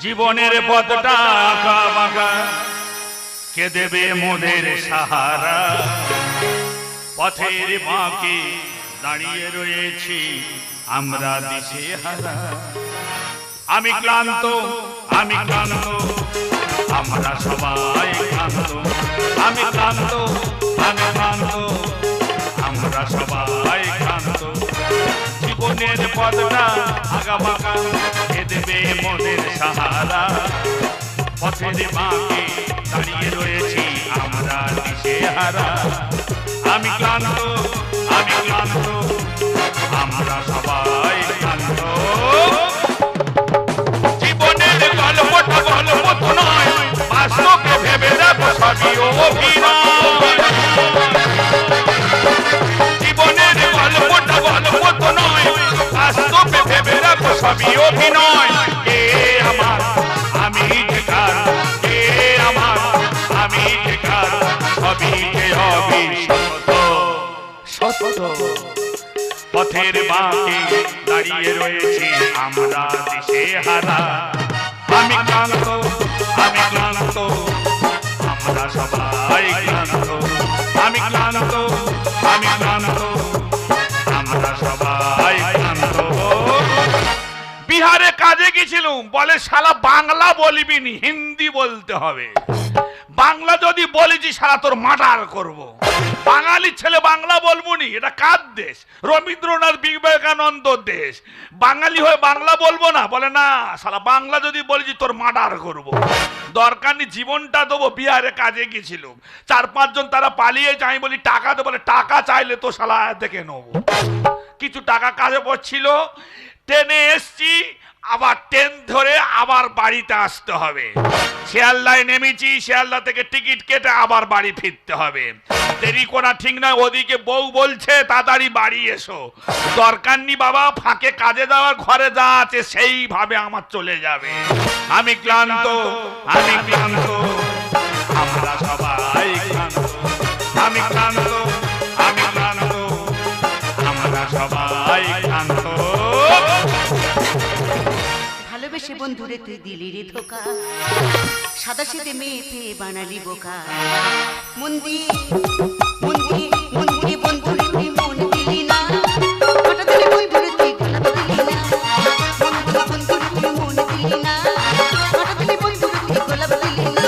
জীবনের পথটা আঁকা বাঁকা, কে দেবে মোদের সাহারা? পথের বাঁকে দাঁড়িয়ে রয়েছি আমরা দিশেহারা। আমি ক্লান্ত, আমি ক্লান্ত, আমরা সবাই ক্লান্ত। আমি ক্লান্ত, আমি ক্লান্ত, আমরা সবাই ক্লান্ত। জীবনের পথটা আঁকা বাঁকা, কে দেবে মোদের সাহারা? পথের বাঁকে দাঁড়িয়ে রয়েছি আমরা দিশেহারা। আমি ক্লান্ত, আমি ক্লান্ত, আমরা সবাই ক্লান্ত। জীবনের গল্পটা গল্প তো নয়, বাস্তবে ভেবে দেখো সবই অভিনয়। জীবনের গল্পটা গল্প তো নয়, বাস্তবে ভেবে দেখো সবই অভিনয়। কে আমার, আমি যে কার, কে আমার, আমি যে কার, সবই যে হবে সত্য সত্য। পথের বাঁকে দাঁড়িয়ে রয়েছি আমরা দিশেহারা। আমি ক্লান্ত, আমি ক্লান্ত, আমরা সবাই ক্লান্ত। আমি ক্লান্ত, আমি ক্লান্ত, আমরা সবাই ক্লান্ত। বিহারে কাজে গেছিলাম, বলে শালা বাংলা বলবি নি, হিন্দি বলতে হবে। বাংলা যদি বলেছি শালা তোর মার্ডার করব। বাঙালি ছেলে বাংলা বলবো নি, এটা কার দেশ? রবীন্দ্রনাথ বিবেকানন্দ দেশ। বাঙালি হয়ে বাংলা বলবো না? বলে না শালা বাংলা যদি বলেছি তোর মার্ডার করব। দরকার নেই, জীবনটা দেবো। বিহারে কাজে গেছিলাম, 4-5 জন তারা পালিয়ে যাই, বলি টাকা দেবো, বলে টাকা চাইলে তো শালা দেখে নেবো। কিছু টাকা কাজে পড়ছিল, ট্রেনে এসছি, আবার ট্রেন ধরে আবার বাড়িতে আসতে হবে। শিয়ালদায় নেমেছি, শিয়ালদা থেকে টিকিট কেটে আবার বাড়ি ফিরতে হবে। দেরি করা ঠিক নয়। ওদিকে বউ বলছে তাড়াতাড়ি বাড়ি এসো। দরকার নেই বাবা, ফাঁকে কাজে যাওয়ার, ঘরে যা আছে সেইভাবে আমার চলে যাবে। আমি ক্লান্ত, আমি ক্লান্ত, আমরা সবাই ক্লান্ত। আমি ক্লান্ত, আমি ক্লান্ত, আমরা সবাই ক্লান্ত। ভালোবেসে বন্ধুরে তুই দিলি রে ধোকা, সাদা সেদে মেয়েতে বানালি বোকা। মন্দি মন্দি মন্দি বন্ধুরে তুই মন দিলি না, হঠাৎ করে বন্ধুরে তুই গোলাপ দিলি না। বন্ধু বন্ধুরে তুই মন দিলি না, হঠাৎ করে বন্ধুরে তুই গোলাপ দিলি না।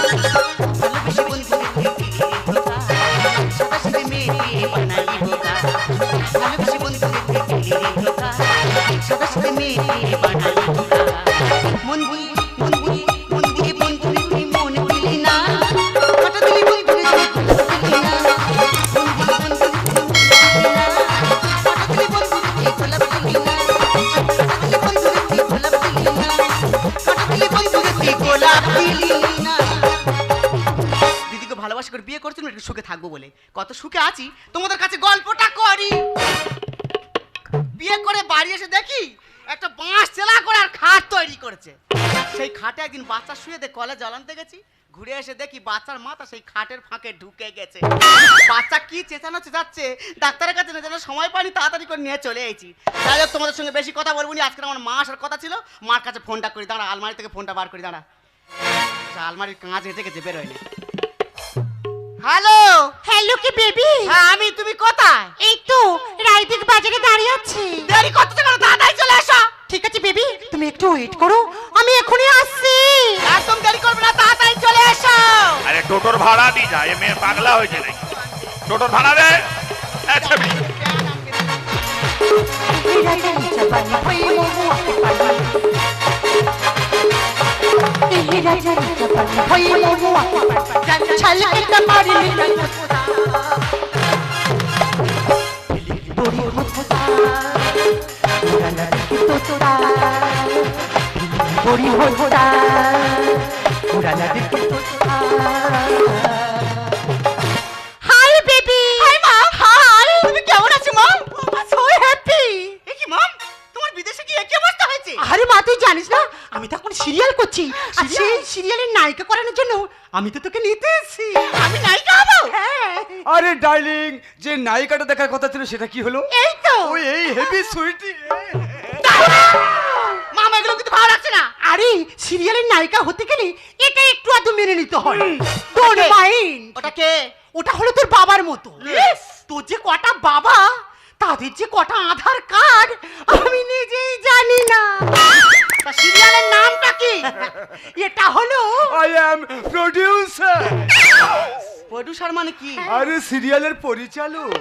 ভালোবেসে বন্ধুরে তুই দিলি রে ধোকা, সাদা সেদে মেয়েতে বানালি বোকা। ভালোবেসে বন্ধুরে তুই দিলি রে ধোকা, সাদা সেদে মেয়েতে বানালি বোকা। মন্দি মন্দি মন্দি বন্ধুরে তুই মন দিলি না, হঠাৎ করে বন্ধুরে তুই গোলাপ দিলি না। বন্ধু বন্ধুরে তুই মন দিলি না, হঠাৎ করে বন্ধুরে তুই গোলাপ দিলি না। হঠাৎ করে বন্ধুরে তুই গোলাপ দিলি না, হঠাৎ করে বন্ধুরে তুই গোলাপ দিলি না। দিদিকে ভালোবাসা করে বিয়ে করছিল একটু সুখে থাকবো বলে, কত সুখে আছি তোমাদের কাছে গল্পটা করি। বিয়ে করে বাড়ি এসে দেখি একটা বাঁশ চেলা করে আর খাট তৈরি করেছে। সেই খাটে একদিন বাচ্চা শুয়ে দিয়ে কলে জল আনতে গেছি, ঘুরে এসে দেখি বাচ্চার মাথা সেই খাটের ফাঁকে ঢুকে গেছে। বাচ্চা কি চেঁচানো চেঁচাচ্ছে, ডাক্তারের কাছে না যেন সময় পাইনি, তাড়াতাড়ি করে নিয়ে চলে এসেছি। যাই হোক, তোমাদের সঙ্গে বেশি কথা বলবো না, আজকে আমার মা আসার কথা ছিল। মার কাছে ফোনটা করি, দাঁড়া আলমারি থেকে ফোনটা বার করি, দাঁড়া। আলমারির কাঁচ হেঁটে গেছে, বেরোয় না। হ্যালো হ্যালো কি বেবি? হ্যাঁ আমি, তুমি কোথায়? এই তো রায়দিক বাজারে দাঁড়িয়ে আছি। দেরি করতে কেন, তাড়াতাড়ি চলে এসো। ঠিক আছে বেবি, তুমি একটু ওয়েট করো, আমি এখনই আসছি। একদম দেরি করবে না, তাড়াতাড়ি চলে এসো। আরে টোটোর ভাড়া দি যা, এ মেয়ে পাগলা হয়েছে নাকি? টোটোর ভাড়া দে। আচ্ছা বড়ি হোতা উড়ালা দেখে হাই বেবি। হাই মা, হাই। তুমি কেমন আছো মা? So happy. এ কি মা, তোমার বিদেশে গিয়ে কি অবস্থা হয়েছে? আরে মা তুই জানিস না, আমি তো এখন সিরিয়াল করছি, আর সেই সিরিয়ালের নায়িকা করানোর জন্য আমি তো তোকে নিতে এসেছি। আমি নায়িকা হবো? হ্যাঁ। আরে ডার্লিং, যে নায়িকাটা দেখার কথা ছিল সেটা কি হলো? এই তো ওই এই হেভি সুইটি। মামা এগুলো কিন্তু ভালো লাগছে না। আর আরে সিরিয়ালের নায়িকা হতে গেলে এটা একটু আধটু মেনে নিতে হয়। Don't mind. ওটা কে? ওটা হলো তোর বাবার মতো। Yes! তোর যে কটা বাবা, তাদের যে কটা আধার কার্ড আমি নিজেই জানি না। তা সিরিয়ালের নামটা কি? এটা হলো আই অ্যাম প্রোডিউসার। প্রোডিউসার মানে কি? আরে সিরিয়ালের পরিচালক।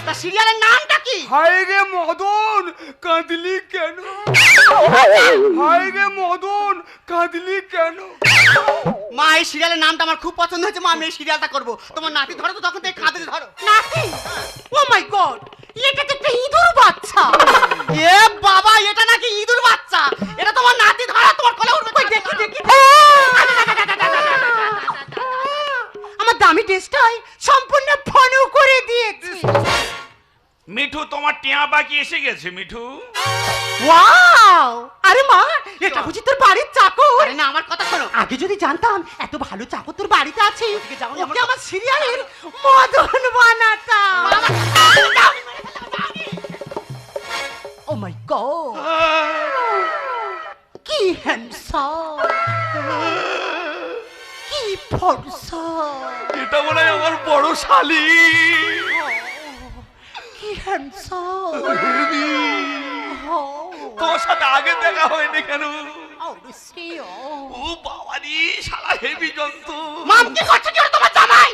তা সিরিয়ালের নামটা কি? হায় রে মদন, কাঁদলি কেন? হায় রে মদন, কাঁদলি কেন? মা, এই সিরিয়ালের নামটা আমার খুব পছন্দ হয়েছে। মা, আমি এই সিরিয়ালটা করবো। তোমার নাতি ধরো তো, তখন থেকে কাঁদতে ধরো। নাতি। ও মাই গড, এটা তো একটা ইঁদুর বাচ্চা। এ বাবা, এটা নাকি ইঁদুর বাচ্চা? এটা তোমার নাতি ধরো, তোমার কোলে উঠবে। কই দেখি দেখি। আমার দামি ড্রেসটাই সম্পূর্ণ ফলো করে দিয়েছে। মিঠু, তোমার টিয়া বাকি এসে গেছে মিঠু। ওয়াও! আরে মা, এটা বুঝি তোর বাড়ির চাকর? আরে না, আমার কথা শোনো। আগে যদি জানতাম এত ভালো চাকর তোর বাড়িতে আছে, ওদিকে যাও, ওকে আমার সিরিয়ালের মদন বানাতাম। ও মাই গড, কি হ্যান্ডসাম, কি ফর্সা, এটা মনে হয় আমার বড় শালি। কি হ্যান্ডসাম। তোমার সাথে আগে দেখা হয়নি কেন? অবশ্যই। ও বাবারি, শালা হেভি জন্তু। মাম, কি করছো কি তোমার জামাই?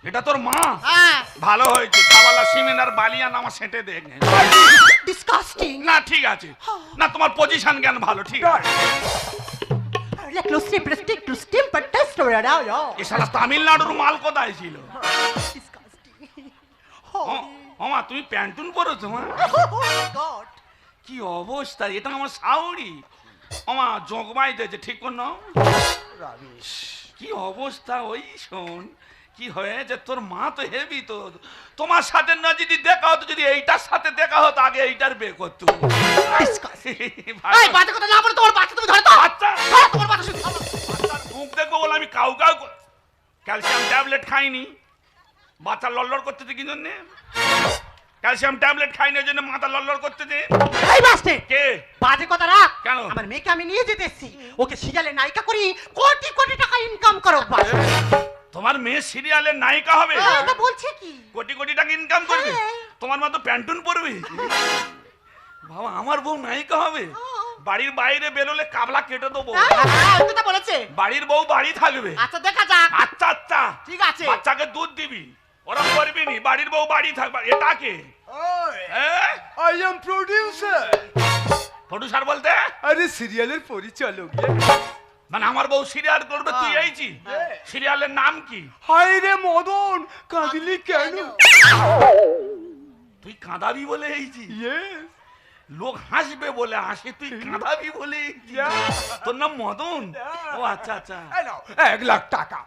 এটা তোর মা? হ্যাঁ। ভালো হয়েছে, খাওয়ালা সিমেন্ট আর বালিয়ান আমার সেটে দেখে। ডিসকাস্টিং। না ঠিক আছে, না তোমার পজিশন জ্ঞান ভালো, ঠিক আছে। Like los siempre stick to stim but test or এ শালা তামিলনাড়ুর মাল কোথায় ছিল? disgusting. মামা তুমি প্যান্টুন পরেছো মা? Oh God. কি অবস্থা, এটা আমার শাওরি। মামা জগমাই দিয়েছে, ঠিক করো। কি অবস্থা, ওই শোন কি হয়েছে, তোর মা তো হেভি। তো তোমার সাথে না যদি দেখা হতো, যদি এইটার সাথে দেখা হতো, আগে এইটার বিয়ে করতো। এই বাজে কথা না বলে তোমার বাচ্চা তুমি ধরো তো। আচ্ছা, ধরো তোমার বাচ্চা শুধু। বাচ্চার মুখ দেখবো বলে আমি কাউ ক্যালসিয়াম ট্যাবলেট খাইনি। বাচ্চা লড়লড় করতেছে কি জন্যে? ক্যালসিয়াম ট্যাবলেট খাইনি, ওই জন্য মাথা লড়লড় করতেছে। এই বাস্টে কে? বাজে কথা রাখ। কেন? আমার মেয়েকে আমি নিয়ে যেতে এসেছি, ওকে সিরিয়ালে নায়িকা করি, কোটি কোটি টাকা ইনকাম করো। বাস। তোমার মেয়ে সিরিয়ালের নায়িকা হবে? এটা বলছে কি? কোটি কোটি টাকা ইনকাম করবে? হ্যাঁ। তোমার মতো প্যান্টুন পরবে? বাবা, আমার বউ নায়িকা হবে? বাড়ির বাইরে বেরোলে কাবলা কেটে দেবো। হ্যাঁ, ওই কথা বলেছে। বাড়ির বউ বাড়ি থাকবে। আচ্ছা দেখা যাক। আচ্ছা আচ্ছা, ঠিক আছে। বাচ্চাকে দুধ দিবি, ওরা করবি নি। বাড়ির বউ বাড়ি থাকবে। এটাকে আই অ্যাম প্রোডিউসার। প্রডিউসার বলতে? আরে সিরিয়ালের পরিচালক। মানে আমার বউ সিরিয়াল করবে, তুই এইছি? সিরিয়ালের নাম কি? হায় রে মদন, কাঁদলি কেন? তুই কাঁদাবি বলে এইছি? Yes. লোক হাসবে বলে হাসে, তুই কাঁদাবি বলে এইছি? তোর নাম মদন? ও আচ্ছা আচ্ছা। এই নাও, 1 লাখ টাকা।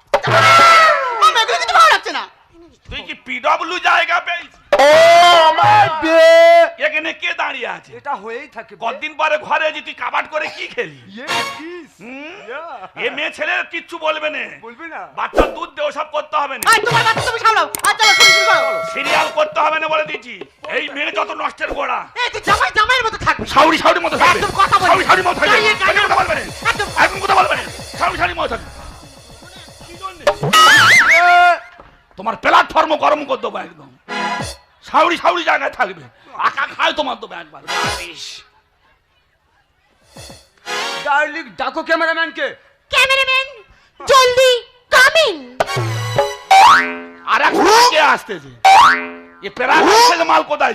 মাম, এগুলো কিছু ভালো লাগছে না। তুই কি পিডব্লিউ জায়গা পেয়েছিস? এখানে কে দাঁড়িয়ে আছে? এটা হয়েই থাকে। কতদিন পরে ঘরে যে তুই কাবাড করে কি খেলি? Yes, kiss. হুম? Yeah. এ মেয়ে ছেলে কিচ্ছু বলবে না। বলবি না? বাচ্চার দুধ দে, ওসব করতে হবে না। এই তোমার বাচ্চা তুমি সামলাও। আচ্ছা শুরু করো। সিরিয়াল করতে হবে না বলে দিচ্ছি। এই মেয়ে যত নষ্টের গোড়া। এই তুই জামাইয়ের মতো থাকবি। সাউরি মতো থাকবে। একদম কথা বলবি। সাউরি মতো থাকবে। গায়ে গায়ে একদম কথা বলবে না। একদম। একদম কথা বলবে না। সাউরি মতো থাকবে। তোমার প্ল্যাটফর্ম গরম করে দেবো একদম। সাউরি জায়গায় থাকবে। আকা খায় তোমার দেবো একবার। ডার্লিং, ডাকো ক্যামেরাম্যানকে। ক্যামেরাম্যান জলদি কামিং। আর এখন কে আসতেছে? এ প্যারাগ ছেলে মাল কোথায়?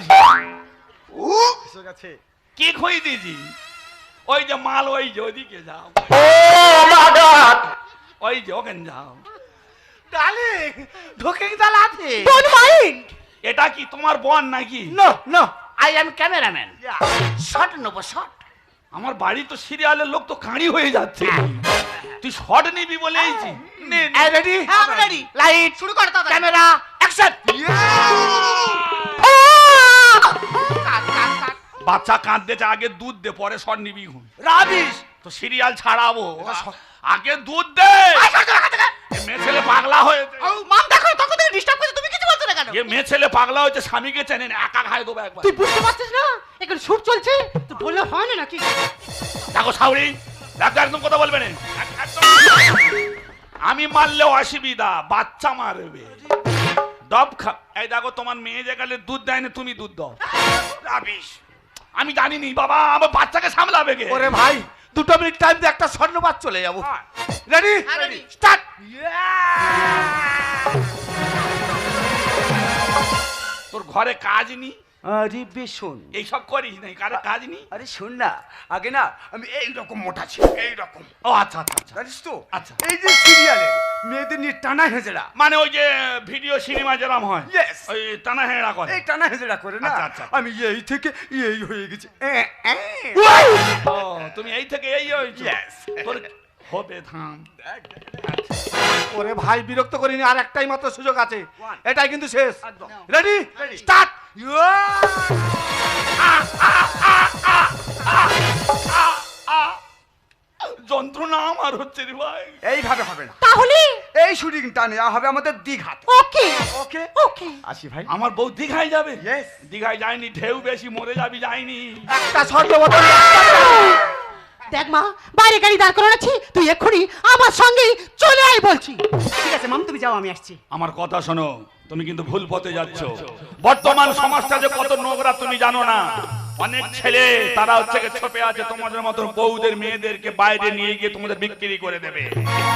এসে গেছে। কি খই দিয়েছি? ওই যে মাল, ওই যে ওইদিকে যাও। ওই যে ওখানে যাও। ডার্লিং, ঢোকে কি তালা আছে? Don't mind. এটা কি তোমার বোন নাকি? No, no. I am cameraman. Shot নেবো, শট। আমার বাড়ি তো সিরিয়ালের লোক তো কাঁড়ি হয়ে যাচ্ছে। তুই শর্ট নিবি বলে এইছি। নে, নে। এই রেডি? হ্যাঁ আমি রেডি। লাইট শুরু কর তাড়াতাড়ি। Camera action. বাচ্চা কাঁদতেছে, আগে দুধ দে, পরে শর্ট নিবি। রাবিশ। তো সিরিয়াল ছাড়াবো, আগে দুধ দে। এ মেয়ে ছেলে পাগলা হয়েছে। মাম দেখো, তখন থেকে ডিস্টার্ব করছে, তুমি কিছু বলছো না কেন? এ মেয়ে ছেলে পাগলা হয়েছে, স্বামীকে চেনে না, একা খাই দেবো একবার। তুই বুঝতে পারছিস না এখানে শুট চলছে? তো বললে হয় না নাকি? দেখো সাউরি, দেখো একদম কথা বলবে না একদম। আমি মারলেও অসুবিধা, বাচ্চা মারবে। ডব খা, এই দেখো তোমার মেয়ে যে গেলে দুধ দেয় না, তুমি দুধ দাও। রাবিশ, আমি জানিনি বাবা, আমার বাচ্চাকে সামলাবে কে? ওরে ভাই 2 মিনিট টাইম দিয়ে একটা স্বর্ণবাদ চলে যাবো। Ready start. তোর ঘরে কাজ নি, আরে বেশ শোন, এইসব করিস নাই, কারে কাজ নি। আরে শোন না, আগে না আমি এইরকম মোটা ছিল, এইরকম। ও আচ্ছা আচ্ছা আচ্ছা, জানিস তো, আচ্ছা। এই যে সিরিয়ালে মেয়েদের নিয়ে টানা হেজড়া, মানে ওই যে ভিডিও সিনেমা যেরকম হয়, Yes. ওই টানা হেঁড়া করে। এই টানা হেজড়া করে না, আচ্ছা, আচ্ছা। আমি এই থেকে এই হয়ে গেছি। ও তুমি এই থেকে এই হয়েছো? Yes. তোর হবে থাম। ওরে ভাই বিরক্ত করিনি, আর একটাই মাত্র সুযোগ আছে, One. এটাই কিন্তু শেষ। একদম। Ready start. যন্ত্রণা আমার হচ্ছে রে ভাই। এইভাবে হবে না, তাহলে এই শুটিং টা নেওয়া হবে আমাদের দীঘাতে। ওকে ওকে ওকে। আসি ভাই। আমার বউ দীঘায় যাবে? Yes. দীঘায় যায়নি, ঢেউ বেশি, মরে যাবি, যায়নি। একটা স্বর্ণবাদ। দেখ মা, বাইরে গাড়ি দাঁড় করাচ্ছি, তুই এক্ষুনি আমার সঙ্গে চলে আয় বলছি। ঠিক আছে মাম, তুমি যাও, আমি আসছি। আমার কথা শোনো, তুমি কিন্তু ভুল পথে যাচ্ছ। বর্তমান সমাজটা যে কত নোংরা তুমি জানো না। অনেক ছেলে তারা হচ্ছে ছপে আছে তোমাদের মতো বউদের মেয়েদেরকে বাইরে নিয়ে গিয়ে তোমাদের বিক্রি করে দেবে,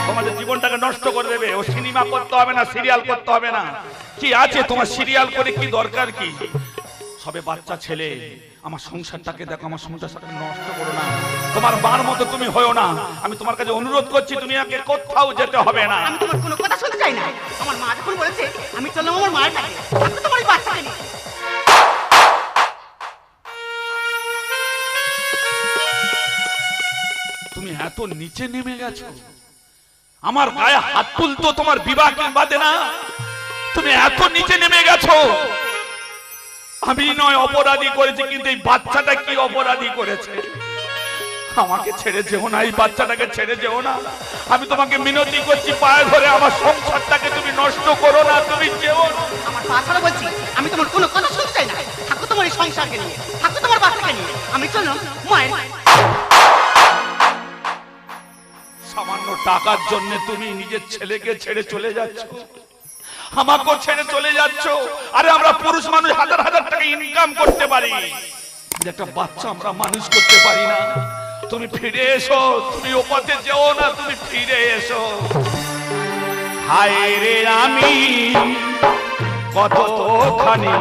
তোমাদের জীবনটাকে নষ্ট করে দেবে। ও সিনেমা করতে হবে না, সিরিয়াল করতে হবে না, কি আছে তোমার সিরিয়াল করে কি দরকার কি? সবে বাচ্চা ছেলে, আমার সংসারটাকে দেখো, আমার সংসারটাকে নষ্ট করো না। তোমার মার মতো তুমি হয়েও না। আমি তোমার কাছে অনুরোধ করছি, তুমি আগে কোথাও যেতে হবে না। আমি তোমার কোনো কথা শুনতে চাই না। আমার মা যখন বলেছে আমি চললাম আমার মায়ের কাছে, আমি তোমার এই বাচ্চাকে নিয়ে। তুমি এত নিচে নেমে গেছো, আমার গায়ে হাত তুলতো তোমার বিবাহ বাদে না। তুমি এত নিচে নেমে গেছো। আমি নয় অপরাধী করেছি, কিন্তু এই বাচ্চাটা কি অপরাধী করেছে? আমাকে ছেড়ে যেও না, এই বাচ্চাটাকে ছেড়ে যেও না। আমি তোমাকে মিনতি করছি, পায়ে ধরে, আমার সংসারটাকে তুমি নষ্ট করো না, তুমি যেও না। আমার পা ছাড়া বলছি, আমি তোমার কোনো কথা শুনতে চাই না। থাকো তোমার এই সংসারকে নিয়ে, থাকো তোমার বাচ্চাকে নিয়ে, আমি চললাম মায়ের। সামান্য টাকার জন্য তুমি নিজের ছেলেকে ছেড়ে চলে যাচ্ছ, আমাকেও ছেড়ে চলে যাচ্ছ। আরে আমরা পুরুষ মানুষ হাজার হাজার টাকা ইনকাম করতে পারি, কিন্তু একটা বাচ্চা আমরা মানুষ করতে পারি না। তুমি ফিরে এসো, তুমি ও পথে যেও না, তুমি ফিরে এসো। হায় রে আমি কতখানি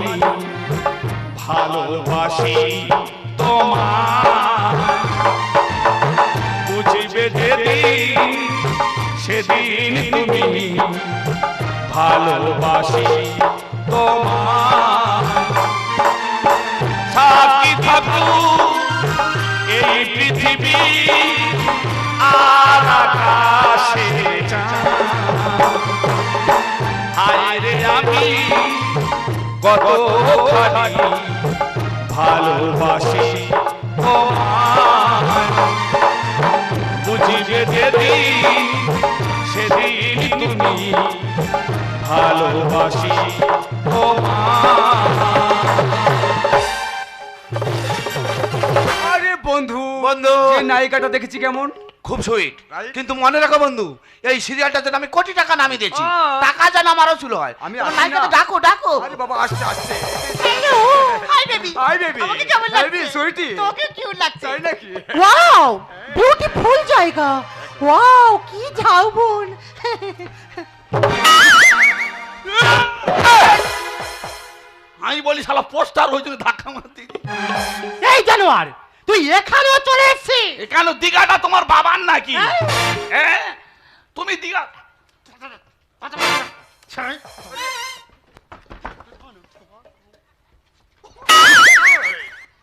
ভালোবাসি তোমার, বুঝবে যেদিন সেদিন তুমি ভালোবাসি তোমার। সাক্ষী থাকুক এই পৃথিবী আর আকাশে চাঁদ। হায় রে আমি কতখানি ভালোবাসি তোমার, বুঝিবে যেদিন সেদিন তুমি ভালোবাসি আরে বন্ধু, বন্ধু। যে নায়িকাটা দেখেছি কেমন? খুব সুইট, কিন্তু মনে রাখো বন্ধু, এই সিরিয়ালটার জন্য আমি কোটি টাকা নামিয়ে দিয়েছি। আহ। টাকা যেন আমার উসুল হয়। আমি তোমার আসি নায়িকাকে না। ডাকো ডাকো। আরে বাবা, আসছে আসছে। Hello, hi baby. Hi baby. আমাকে কেমন লাগছে? বেবি সুইটি। তোকে কিউট লাগছে। তাই নাকি? ওয়াও, বিউটিফুল জায়গা। ওয়াও, কি ঝাউবন। আমি বলি শালা পোস্টার হয়েছিল, ধাক্কা মারতে। এই জানোয়ার, তুই এখানেও চলে এসেছিস? কেন দিঘাটা তোমার বাবার নাকি? হ্যাঁ, তুমি দিঘা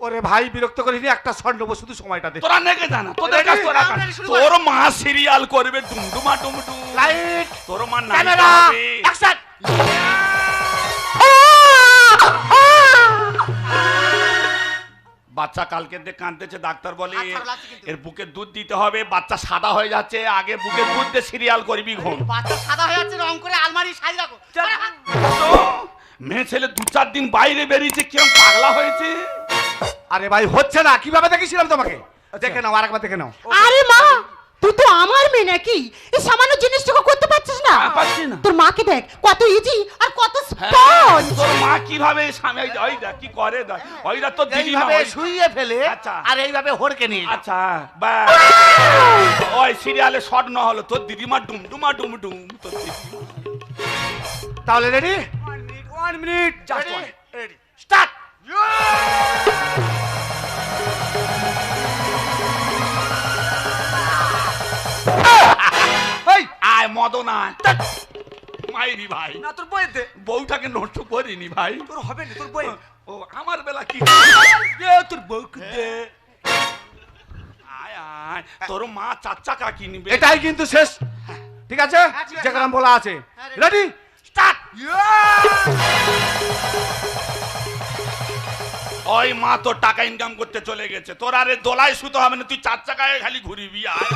ওরে ভাই বিরক্ত করিনি, একটা স্বর্ণব শুধু সময়টা দে। তোরা নেগে জানা, তোদের কাছে তোরা কাজ। তোর মা সিরিয়াল করবে ডুমডুমা ডুমডু। লাইট তোর মা ক্যামেরা অ্যাকশন। বাচ্চা কালকে দিয়ে কাঁদতেছে, ডাক্তার বলে এর বুকে দুধ দিতে হবে, বাচ্চা সাদা হয়ে যাচ্ছে, আগে বুকে দুধ দিয়ে সিরিয়াল করবি ঘুম। বাচ্চা সাদা হয়ে যাচ্ছে, রং করে আলমারি সাজ রাখো। মেয়ে ছেলে 2-4 দিন বাইরে বেরিয়েছে, কিরম পাগলা হয়েছে। আরে ভাই হচ্ছে না, কিভাবে দেখেছিলাম তোমাকে? দেখে নাও, আরেকবার দেখে নাও। আরে মা, তুই তো আমার মেয়ে নাকি? এই সামান্য জিনিসটুকু করতে পারছিস না? পারছি না। তোর মাকে দেখ কত ইজি আর কত হ্যাঁ, স্পঞ্জ। তোর মা কিভাবে স্বামী ওই দেখ কি করে দেখ ওই দেখ তোর দিদি এইভাবে শুইয়ে ফেলে আচ্ছা। আর এইভাবে হড়কে নিয়ে যায়। আচ্ছা বা ওই সিরিয়ালে শর্ট না হলো তোর দিদিমা ডুমডুমা ডুমডুম তোর দিদিমা। তাহলে ready? 1 minute just ready start. এই আয় মদন আয় মাইরি ভাই না তোর বইতে বউটাকে নষ্ট করিনি ভাই তোর হবে না তোর বই ও আমার বেলা কি এ তোর বউকে দে আয় আয় তোর মা চাচা কা কিনবে এটাই কিন্তু শেষ, ঠিক আছে? যেখানে বলা আছে রেডি স্টার্ট। ওই মা তোর টাকা ইনকাম করতে চলে গেছে তোর আরে দোলায় শুতে হবে না তুই চার চাকায় খালি ঘুরিবি আয়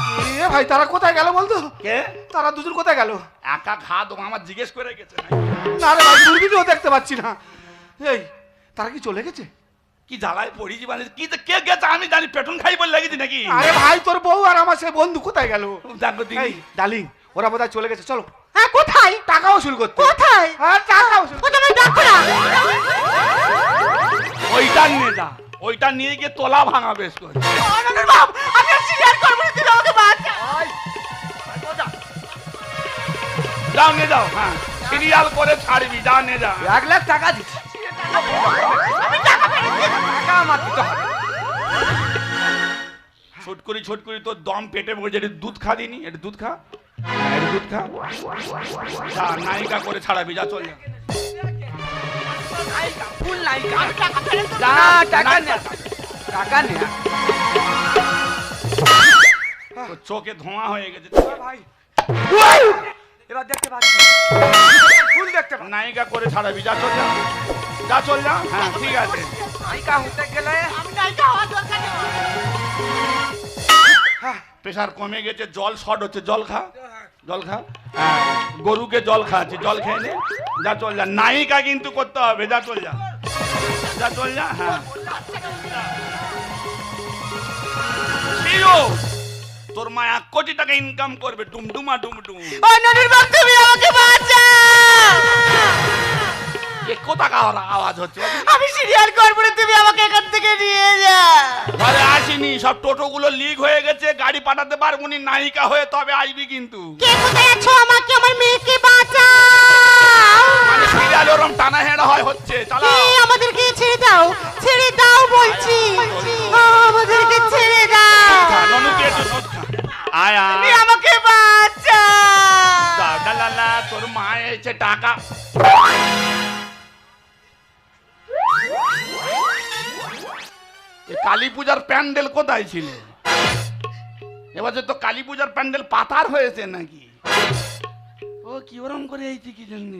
এ ভাই তারা কোথায় গেল বলতো? কে তারা দুজন কোথায় গেল? একা খা দো আমার জিজ্ঞেস করে গেছে না না রে ভাই, দূরবীনও দেখতে পাচ্ছি না। এই তারা কি চলে গেছে? কি জ্বালায় পড়িছি মানে কি তো কে গেছে আমি জানি পেটন খাই বলে লাগিয়েছি নাকি আরে ভাই তোর বউ আর আমার সে বন্ধু কোথায় গেল? দেখো এই দিদি ডার্লিং, ওরা বোধহয় চলে গেছে, চলো হ্যাঁ, কোথায় টাকা উসুল করতে। কোথায়? হ্যাঁ টাকা উসুল। ওটা আমি দেখো না। ওইটা নিয়ে যা ওইটা নিয়ে গিয়ে তোলা ভাঙা বেশ করে অনন্যর বাপ, আমি আর সিরিয়াল করবো না, তুমি আমাকে বাঁচা। যাও নিয়ে যাও হ্যাঁ সিরিয়াল করে ছাড়বি যা নিয়ে যা 1 লাখ টাকা দিচ্ছি টাকা আমার দিতে হবে ছোট করি তোর দম পেটে বসে এটা দুধ খা দিনি এটা দুধ খা এটা দুধ খা যা নায়িকা করে ছাড়াবি যা চল যা ফুল নাইকা যা টাকা নে টাকা নে তোর চোখে ধোঁয়া হয়ে গেছে ভাই এবার দেখতে পাচ্ছি ফুল দেখতে পাচ্ছি নায়িকা করে ছাড়াবি যা চল যা যা চল যা হ্যাঁ ঠিক আছে নাইকা হতে গেলে আমি নায়িকা হওয়ার দরকার নেই। প্রেশার কমে গেছে জল শর্ট হচ্ছে জল খা হ্যাঁ, গরুকে জল খাওয়াচ্ছি জল খেয়ে নে যা চল যা নায়িকা কিন্তু করতে হবে যা চল যা যা চল যা হ্যাঁ শিও, তোর মা 1 কোটি টাকা ইনকাম করবে ডুমডুমা ডুমডুম অনন্যর বাপ, তুমি আমাকে বাঁচা। কোথা আওয়াজ হচ্ছে আমি সিরিয়াল করবো না, তুমি আমাকে এখান থেকে নিয়ে যা। ঘরে আসিনি সব টোটোগুলো লিক হয়ে গেছে গাড়ি পাঠাতে পারবো নি নায়িকা হয়ে তবে আসবি কিন্তু কে কোথায় আছো? আমাকে আমার মেয়েকে বাঁচা। মানে সিরিয়াল ওরম টানা হেঁড়া হয় হচ্ছে চালাও আমাদেরকে ছেড়ে দাও বলছি, আমাদেরকে ছেড়ে দাও। ননুকে একটু দুধ খা। আয় তুমি আয় আমাকে বাঁচা। দাদা তোর মা এসে টাকা কালী পূজার প্যান্ডেল কোথায় ছিল এবার তো কালী পূজার প্যান্ডেল পাতার হয়েছে নাকি ও কি ওরম করে এইছি কি জন্য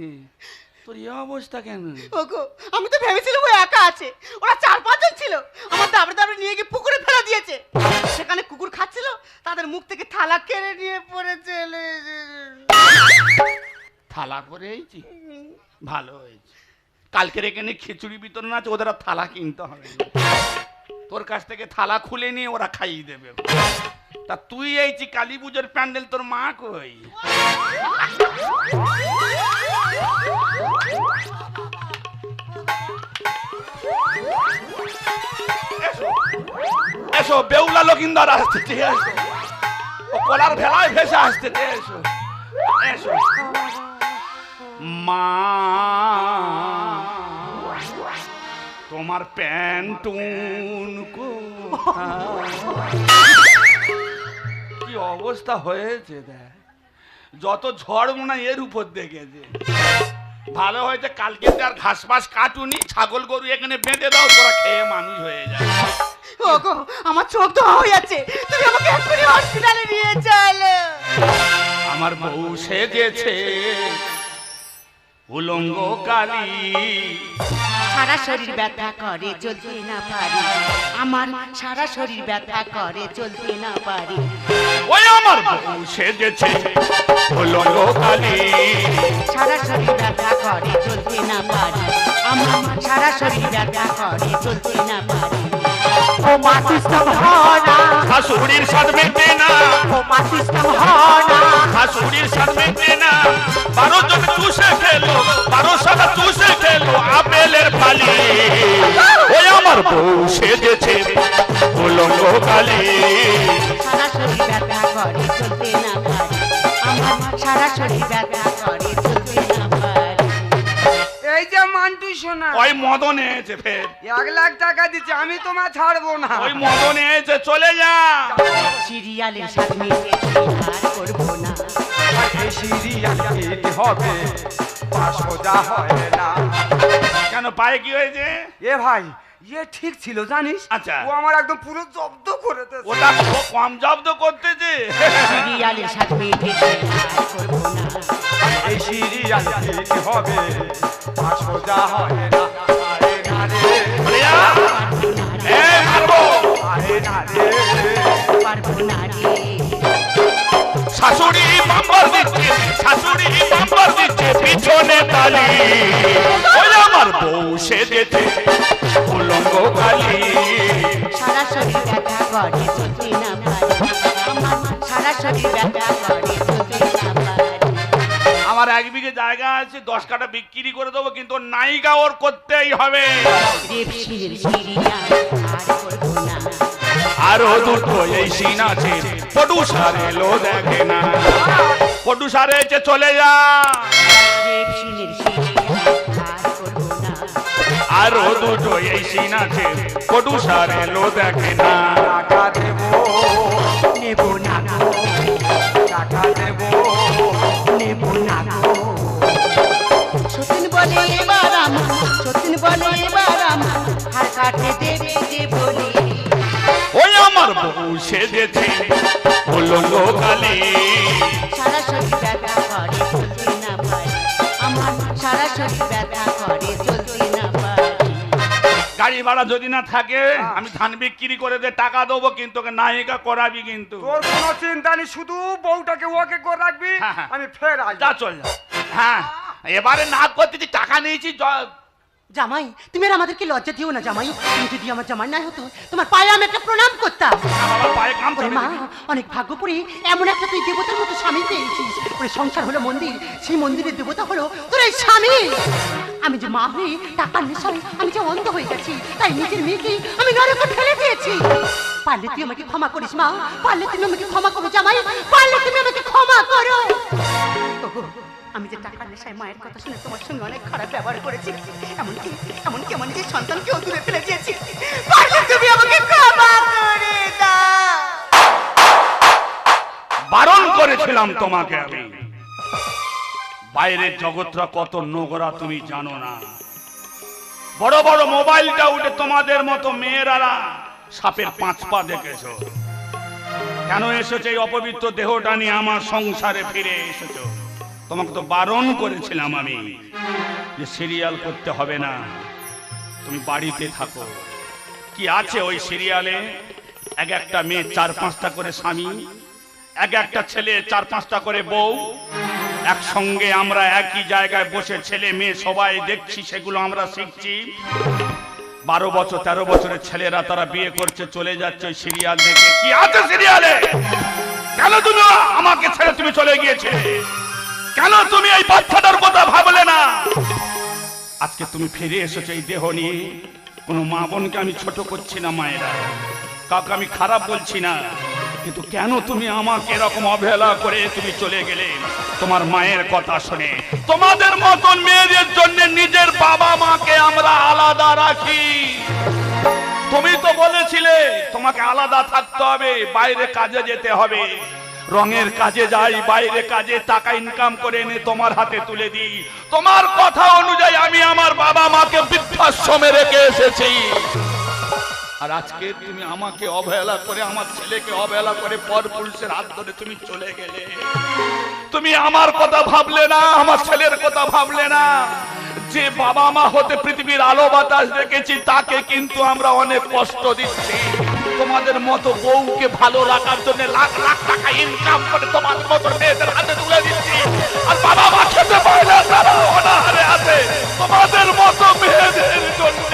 তোর এই অবস্থা কেন ওগো, আমি তো ভেবেছিলাম ও একা আছে, ওরা 4-5 জন ছিল। আমার দাবড়ে নিয়ে গিয়ে পুকুরে ফেলে দিয়েছে। সেখানে কুকুর খাচ্ছিল, তাদের মুখ থেকে থালা কেড়ে নিয়ে পড়ে চলে থালা করে এইছি ভালো হয়েছে কালকের এখানে খিচুড়ি বিতরণ আছে ওদের আর থালা কিনতে হবে না। তোর কাছ থেকে থালা খুলে নিয়ে ওরা খাইয়ে দেবে তা তুই এইছি কালী পুজোর প্যান্ডেল তোর মা কই এসো এসো বেউলা লকিন্দার আসছে এসো ও কলার ভেলায় ভেসে আসছে এসো এসো মা তোমার প্যান্টুন কি অবস্থা হয়েছে দেখ যত ঝড় মনে হয় এর উপর দেখেছে ভালো হয়েছে কালকে আর ঘাস ফাস কাটুনি ছাগল গরু এখানে বেঁধে দাও তোরা খেয়ে মানুষ হয়ে যায় ওগো, আমার চোখ তো হয়ে যাচ্ছে, তুমি আমাকে এক্ষুনি হসপিটালে নিয়ে চলো। আমার বউ সেজেছে উলঙ্গ কালী সারা শরীর ব্যথা করে চলতে না পারি, আমার সারা শরীর ব্যথা করে চলতে না পারি। ওই আমার বউ সেজেছে উলঙ্গ কালী সারা শরীর ব্যথা করে চলতে না পারি, আমার সারা শরীর ব্যথা করে চলতে না পারি। ও মা কৃষ্ণ ভরা শাশুড়ির স্বাদ মেটে না, বোমা সিস্টেম হয় না। শাশুড়ির স্বাদ মেটে না। 12 জন চুষে খেলো, 12 সাদা চুষে খেলো আপেলের ফালি। ওই আমার বউ সেজেছে উলঙ্গ কালী। সারা শরীর ব্যথা করে চলতে না পারি, আমার সারা শরীর ব্যথা করে চলতে না পারি। এই যে মান্টু সোনা, ওই মদন এসে ফের, 1 লাখ টাকা দিচ্ছে, আমি তোমার ছাড়বো না। ওই মদন এসে চলে যা। সিরিয়ালের সাথে মেয়েকে আর করবো না। এই সিরিয়াল হিট হবে, পাস সোজা হয় না। কেন পায়ে কি হয়েছে? এ ভাই, ইয়ে ঠিক ছিল জানিস? আচ্ছা। ও আমার একদম পুরো জব্দ করে দিয়েছে। ওটা কম জব্দ করতেছে। সিরিয়ালের সাথে মেয়েকে আর করবো না। এই সিরিয়াল হিট হবে, পাস সোজা হয় না। আরে না রে, বলিয়া, এই মারবো। আরে না রে, পারবো না রে। শাশুড়ি বাম্পার দিচ্ছে, শাশুড়ি বাম্পার দিচ্ছে পিছনে তালি। ওই আমার বউ সেজেছে উলঙ্গ কালী। সারা শরীর ব্যথা করে চলতে না পারি, আমার সারা শরীর ব্যথা করে চলতে না পারি। আমার 1 বিঘে জায়গা আছে, 10 কাঠা বিক্রি করে দেবো, কিন্তু নায়িকা ওর করতেই হবে। দেবশিলের সিরিয়াল আর করবো না। আরো দুটো এই সিন আছে, প্রডিউসার এলো দেখে না। প্রডিউসার এসে চলে যা। দেবশিলের সিরিয়াল আর করবো না। আরো দুটো এই সিন আছে, প্রডিউসার এলো দেখে না। টাকা দেবো, নেবো না গো, টাকা দেবো। নেবো না গো। সতীন বলে এবার আমার, সতীন বলে এবার আমার, হার কাটে দেবে যে বলে। ওই আমার বউ সেজেছে উলঙ্গ কালী। সারা শরীর ব্যথা করে চলতে না পারি, আমার সারা শরীর ব্যথা করে চলতে না পারি। গাড়ি ভাড়া যদি না থাকে আমি ধান বিক্রি করে দে টাকা দেবো, কিন্তু ওকে নায়িকা করাবি কিন্তু। তোর কোনো চিন্তা নেই, শুধু বউটাকে ওকে করে রাখবি, হ্যাঁ, হ্যাঁ। আমি ফের যা আসবো। চল যা। হ্যাঁ, এবারে না করতে যে টাকা নিয়েছি জামাই, তুমি আর আমাদেরকে লজ্জা দিও না জামাই। তুমি যদি আমার জামাই না হতো, তোমার পায়ে আমি একটা প্রণাম করতাম। আমার পায়ে কাম ওরে মা, অনেক ভাগ্য করে এমন একটা তুই দেবতার মতো স্বামী পেয়েছিস। ওরে সংসার হলো মন্দির, সেই মন্দিরের দেবতা হলো তোর এই স্বামী। আমি যে মা হয়ে টাকার নেশায় আমি যে অন্ধ হয়ে গেছি, তাই নিজের মেয়েকে আমি নরকে ফেলে দিয়েছি। পারলে তুই আমাকে ক্ষমা করিস মা, পারলে তুমি আমাকে ক্ষমা করো জামাই, পারলে তুমি আমাকে ক্ষমা করো। ওগো, আমি যে টাকার নেশায় মায়ের কথা শুনে তোমার সঙ্গে অনেক খারাপ ব্যবহার করেছি, এমনকি এমনকি আমার নিজের সন্তানকেও দূরে ফেলে দিয়েছি। পারলে তুমি আমাকে ক্ষমা করে দাও। বারণ করেছিলাম তোমাকে আমি। বাইরের জগৎটা কত নোংরা তুমি জানো না। বড় বড় মোবাইলটা উঠে তোমাদের মতো মেয়েরা সাপের 5 পা দেখেছো। কেন এসেছো এই অপবিত্র দেহটা নিয়ে আমার সংসারে ফিরে এসেছো? তোমাকে তো বারণ করেছিলাম আমি যে সিরিয়াল করতে হবে না, তুমি বাড়িতে থাকো। কি আছে ওই সিরিয়ালে? এক একটা মেয়ে 4-5টা করে স্বামী, এক একটা ছেলে 4-5টা করে বউ। একসঙ্গে আমরা একই জায়গায় বসে ছেলে মেয়ে সবাই দেখছি, সেগুলো আমরা শিখছি। 12 বছর 13 বছরের ছেলেরা তারা বিয়ে করছে, চলে যাচ্ছে ওই সিরিয়াল দেখে। কি আছে সিরিয়ালে? কেন তুমি আমাকে ছেড়ে তুমি চলে গিয়েছে? কেন তুমি এই বাচ্চাটার কথা ভাবলে না? আজকে তুমি ফিরে এসেছো এই দেহ নিয়ে। কোনো মা বোনকে আমি ছোট করছি না, মায়েরা কাউকে আমি খারাপ বলছি না, কিন্তু কেন তুমি আমাকে এরকম অবহেলা করে তুমি চলে গেলে? তোমার মায়ের কথা শুনে তোমাদের মতন মেয়েদের জন্য নিজের বাবা মাকে আমরা আলাদা রাখি। তুমি তো বলেছিলে তোমাকে আলাদা থাকতে হবে, বাইরে কাজে যেতে হবে। রঙের কাজে যাই, বাইরে কাজে টাকা ইনকাম করে এনে তোমার হাতে তুলে দিই। তোমার কথা অনুযায়ী আমি আমার বাবা মাকে বৃদ্ধাশ্রমে রেখে এসেছি। আর আজকে তুমি আমাকে অবহেলা করে, আমার ছেলেকে অবহেলা করে পরপুরুষের হাত ধরে তুমি চলে গেলে। তুমি আমার কথা ভাবলে না, আমার ছেলের কথা ভাবলে না। যে বাবা মা হতে পৃথিবীর আলো বাতাস দেখেছি, তাকে কিন্তু আমরা অনেক কষ্ট দিচ্ছি। তোমাদের মতো বউকে ভালো রাখার জন্য লাখ লাখ টাকা ইনকাম করে তোমাদের মতো মেয়েদের হাতে তুলে দিচ্ছি। আর বাবা মা খেতে পায় না, তারা অনাহারে আছে তোমাদের মতো মেয়েদের জন্য।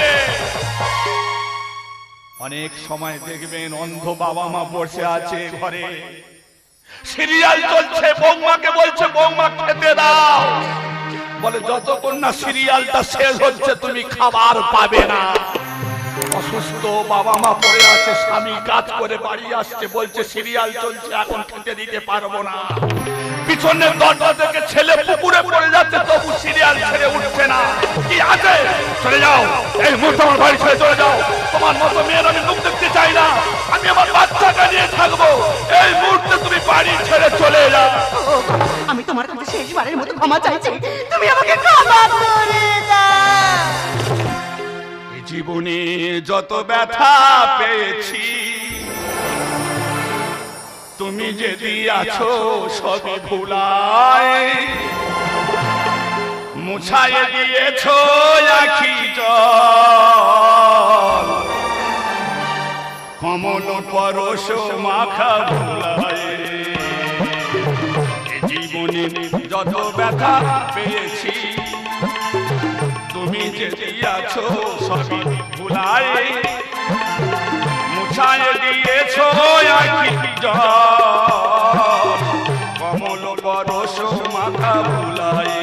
অনেক সময় দেখবেন অন্ধ বাবা মা বসে আছে ঘরে, সিরিয়াল চলছে, বৌমাকে বলছে বৌমা খেতে দাও, বলে যতক্ষণ না সিরিয়ালটা শেষ হচ্ছে তুমি খাবার পাবে না। অসুস্থ বাবা মা পড়ে আছে, স্বামী কাজ করে বাড়ি আসছে, বলছে সিরিয়াল চলছে এখন খেতে দিতে পারবো না। পিছনের দরজা থেকে ছেলে পুকুরে পড়ে যাচ্ছে, তবু সিরিয়াল ছেড়ে উঠছে না। কি আছে, চলে যাও, এই মুহূর্তে আমার বাড়ি ছেড়ে চলে যাও, তোমার মতো মেয়ের আমি মুখ দেখতে চাই না, আমি আমার বাচ্চাকে নিয়ে থাকবো, এই মুহূর্তে তুমি বাড়ি ছেড়ে চলে যাও। আমি তোমার কাছে শেষবারের মতো ক্ষমা চাইছি, তুমি আমাকে ক্ষমা করে দাও। জীবনে যত ব্যথা পেয়েছি তুমি যে দিয়াছো সবই ভুলায়, মুছায়ে দিয়েছো আখি জল, কমল পরশ মাখা ভুলায়। জীবনে যত ব্যথা পেয়েছি তুমি যে দিয়াছো সবই ভুলায়, মুছায়ে দিয়েছো আখি জল, কমল পরশ মাথা ভুলায়।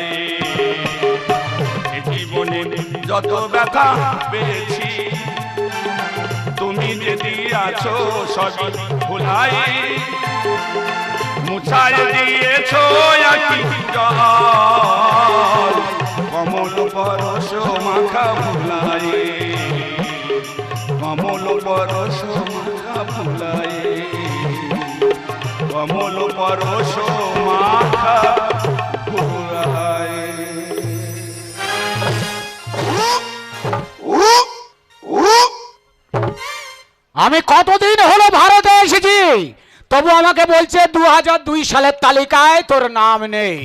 জীবনে যত ব্যথা পেয়েছি তুমি যে দিয়াছো সবই ভুলায়, মুছায়ে দিয়েছো আখি জল, কমল পরশ মাখা ভুলায়, কমল পরশ মাখা ভুলায়, কমল পরশ মাখা ভুলায়। আমি কতদিন হলো ভারতে এসেছি, তবু আমাকে বলছে 2002 সালের তালিকায় তোর নাম নেই,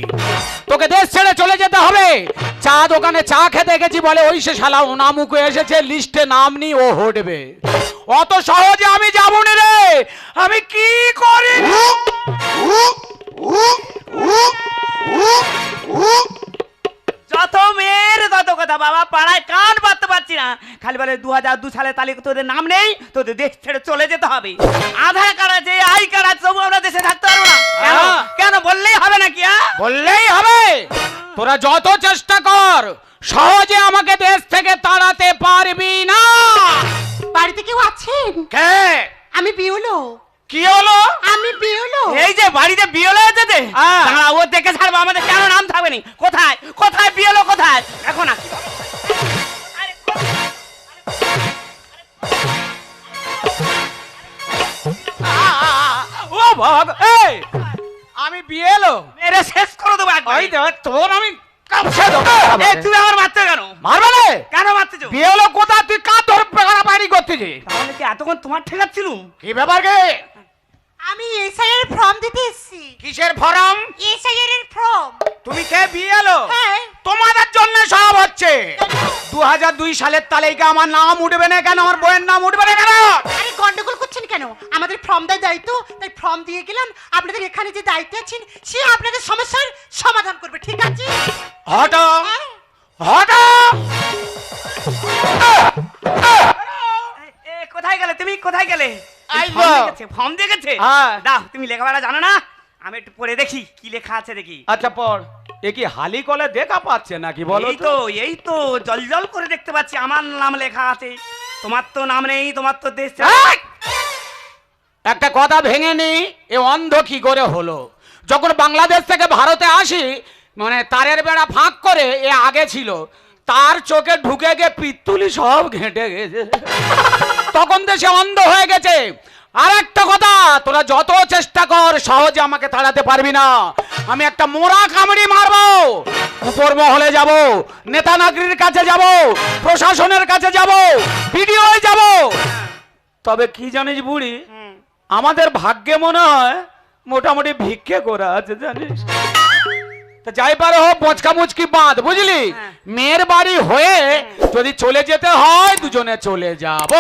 তোকে দেশ ছেড়ে চলে যেতে হবে। চা দোকানে চা খেতে গেছি, বলে ওই সে শালা ওনামুখে এসেছে, লিস্টে নাম নি, ও হটবে। অত সহজে আমি যাবো না রে, আমি কি করি। যত মেয়ের তত কথা, বাবা পাড়ায় কান পাততে পারছি না, খালি বলে 2002 সালে তালিকা তোদের নাম নেই, তোদের দেশ ছেড়ে চলে যেতে হবে। আধার কার্ড আছে, আই কার্ড আছে, তবু আমরা দেশে থাকতে পারবো না। কেন কেন বললেই হবে নাকি? বললেই হবে, তোরা যত চেষ্টা কর সহজে আমাকে দেশ থেকে তাড়াতে পারবি না। বাড়িতে কেউ আছেন? কে? আমি বিউলো। কি হলো? আমি বিউলো। এই যে বাড়িতে বিয়ে হয়েছে যে, দাঁড়া, ও দেখে ছাড়বো, আমাদের কেন নাম থাকবে না? কোথায় কোথায় বিয়ে হলো, কোথায় এখন না? ও ভাগ, এই আমি বিয়ে এলো মেরে শেষ করে দেবো একবার। ওই দেখ তোর আমি কাপছে দেবো। এই তুই আমার মারতে কেন? মারবে না? কেন মারতেছো? বিয়ে হলো কোথা, তুই কার তোর পেগারা বাইরি করতেছিস? তাহলে কি এতক্ষণ তোমার ঠেকাচ্ছিলুম? কি ব্যাপার কে? আমি এসআই এর ফর্ম দিতে এসেছি। কিসের ফর্ম? এসআই এর ফর্ম। তুমি কে বিয়ে এলো? হ্যাঁ। তোমাদের জন্য সব হচ্ছে। 2002 সালের তালিকা আমার নাম উঠবে না কেন, আমার বইয়ের নাম উঠবে না কেন? আরে গন্ডগোল করছেন কেন? আমাদের ফর্ম দেয় দায়িত্ব, তাই ফর্ম দিয়ে গেলাম। আপনাদের এখানে যে দায়িত্ব আছেন সে আপনাদের সমস্যার সমাধান করবে, ঠিক আছে? হটো হ্যাঁ। হটো। কোথায় গেলে তুমি, কোথায় গেলে? আইবো। ফর্ম দিয়ে গেছে? হ্যাঁ। দাও, তুমি লেখাপড়া জানো না, আমি একটু পড়ে দেখি কি লেখা আছে দেখি। আচ্ছা পড়। এ কি হালি কলে দেখা পাচ্ছে নাকি বলো এই তো এই তো জল জল করে দেখতে পাচ্ছি আমার নাম লেখা আছে, তোমার তো নাম নেই, তোমার তো দেশ এই! একটা কথা ভেঙে নি, এ অন্ধ কি করে হলো? যখন বাংলাদেশ থেকে ভারতে আসি, মানে তারের বেড়া ফাঁক করে এ আগে ছিল, তার চোখে ঢুকে গিয়ে পিত্তুলি সব ঘেঁটে গেছে, তখন দেশে অন্ধ হয়ে গেছে। আর একটা কথা, তোরা যত চেষ্টা কর সহজে আমাকে তাড়াতে পারবি না। আমি একটা মোড়া কামড়ি মারবো, উপর মহলে যাব, নেতা নাগরির কাছে যাব, প্রশাসনের কাছে যাব, ভিডিও যাব। তবে কি জানিস বুড়ি, আমাদের ভাগ্যে মনে হয় মোটামুটি ভিক্ষে করা আছে জানিস। তা যাই পারে হোক, পচকা মুচকি বাঁধ, বুঝলি? মেয়ের বাড়ি হয়ে যদি চলে যেতে হয় দুজনে চলে যাব।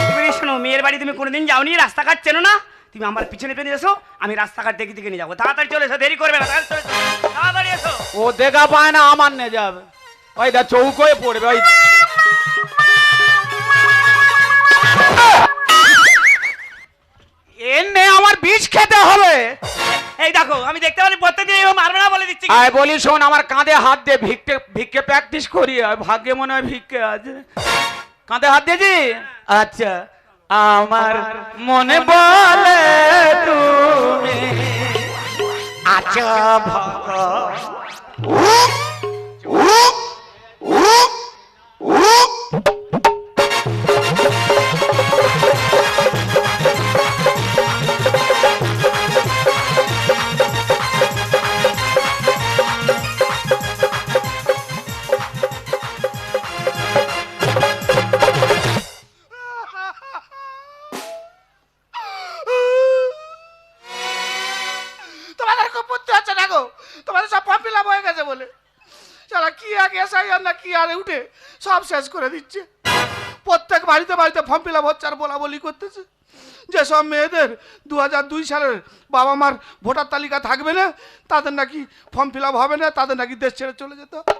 তুমি শোনো, মেয়ের বাড়ি তুমি কোনোদিন যাওনি, রাস্তাঘাট চেনো না, তুমি আমার পিছনে পেয়ে এসো, আমি রাস্তাঘাট দেখে দেখে নিয়ে যাবো। তাড়াতাড়ি চলে এসো, দেরি করবে না, তাড়াতাড়ি এসো। ও দেখা পায় না, আমার নিয়ে যাবে। ওই দা চৌকোয় পড়বে ওই। বিষ খেতে হবে। এই দেখো আমি দেখতে পারি প্রত্যেকদিন এরকম মারবে না বলে দিচ্ছি। আয় বলি শোন, আমার কাঁধে হাত দিয়ে ভিক্ষে প্র্যাকটিস করি, আর ভাগ্যে মনে হয় ভিক্ষে আছে। কাঁধে হাত দিয়েছি? আচ্ছা। আমার মনে বলে তুমি আচ্ছা তোমাদের খুব বুদ্ধি হচ্ছে না গো, তোমাদের সব ফর্ম ফিল আপ হয়ে গেছে বলে সারা কি আগে এসআইআর না কি আরে উঠে সব শেষ করে দিচ্ছে। প্রত্যেক বাড়িতে বাড়িতে ফর্ম ফিল আপ হচ্ছে আর বলা বলি করতেছে। যেসব মেয়েদের 2002 সালের বাবা মার ভোটার তালিকা থাকবে না, তাদের নাকি ফর্ম ফিল আপ হবে না, তাদের নাকি দেশ ছেড়ে চলে যেতে হবে।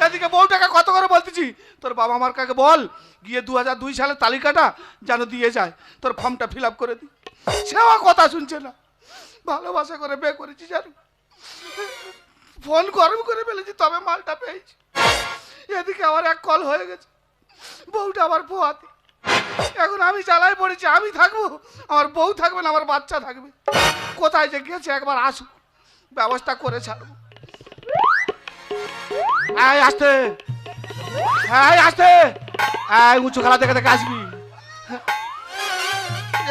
এদিকে বউটাকে কত করে বলতেছি তোর বাবা মার কাকে বল গিয়ে 2002 সালের তালিকাটা যেন দিয়ে যায়, তোর ফর্মটা ফিল আপ করে দিই। সেও কথা শুনছে না। ভালোবাসা করে বিয়ে করেছি জানো, ফোন গরম করে ফেলেছি তবে মালটা পেয়েছি। এদিকে আবার এক কল হয়ে গেছে, বউটা আবার পোয়াতে। এখন আমি জ্বালায় পড়েছি, আমি থাকবো, আমার বউ থাকবে না, আমার বাচ্চা থাকবে। কোথায় যে গেছে একবার আসুক, ব্যবস্থা করে ছাড়বো। এই আসতে, এই আসতে, এই উঁচু খেলা দেখে দেখে আসবি।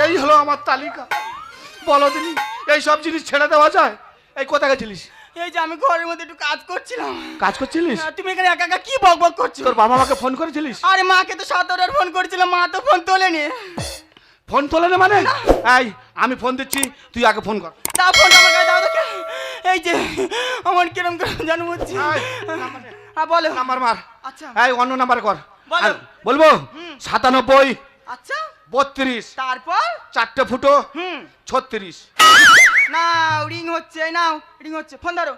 এই হলো আমার তালিকা। বলো দিনি এই সব জিনিস ছেড়ে দেওয়া যায়? এই কোথায় গেছিলিস? এই যে আমি ঘরের মধ্যে একটু কাজ করছিলাম। কাজ করছিলিস? তুমি এখানে একা একা কি বক বক করছো? তোর বাবা মাকে ফোন করেছিলিস? আরে মাকে তো 7বার ফোন করেছিলাম, মা তো ফোন তোলেনি। ফোন তোলে না মানে? এই আমি ফোন দিচ্ছি, তুই আগে ফোন কর। দাও ফোন আমার কাছে দাও দেখে। এই যে আমার কিরম কিরম জানো হচ্ছে। হ্যাঁ বলো। নাম্বার মার। আচ্ছা এই অন্য নাম্বার কর। বলো। বলবো 97 আচ্ছা 32 তারপর 4টে ফুটো হুম 36। নাও রিং হচ্ছে, নাও রিং হচ্ছে, ফোন ধরো।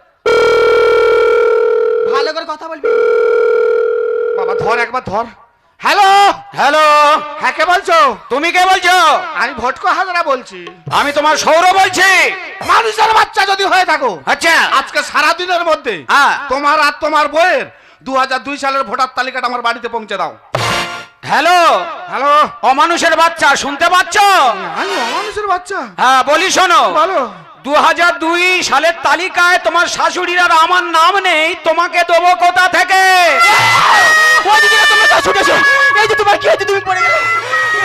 ভালো করে কথা বলবি। বাবা ধর, একবার ধর। হ্যালো হ্যালো, হ্যাঁ কে বলছো? তুমি কে বলছো? আমি ভটকো হাজরা বলছি। আমি তোমার সৌর বলছি। মানুষের বাচ্চা যদি হয়ে থাকো, আচ্ছা আজকে সারা দিনের মধ্যে হ্যাঁ। তোমার আর তোমার বইয়ের 2002 সালের ভোটার তালিকাটা আমার বাড়িতে পৌঁছে দাও। হ্যালো হ্যালো, অমানুষের বাচ্চা, শুনতে পাচ্ছ? আমি অমানুষের বাচ্চা? হ্যাঁ বলি শোনো, বলো। 2002 সালের তালিকায় তোমার শাশুড়ির আর আমার নাম নেই, তোমাকে দেবো কোথা থেকে? এই যে তোমার কি হয়েছে, তুমি পড়ে গেলে।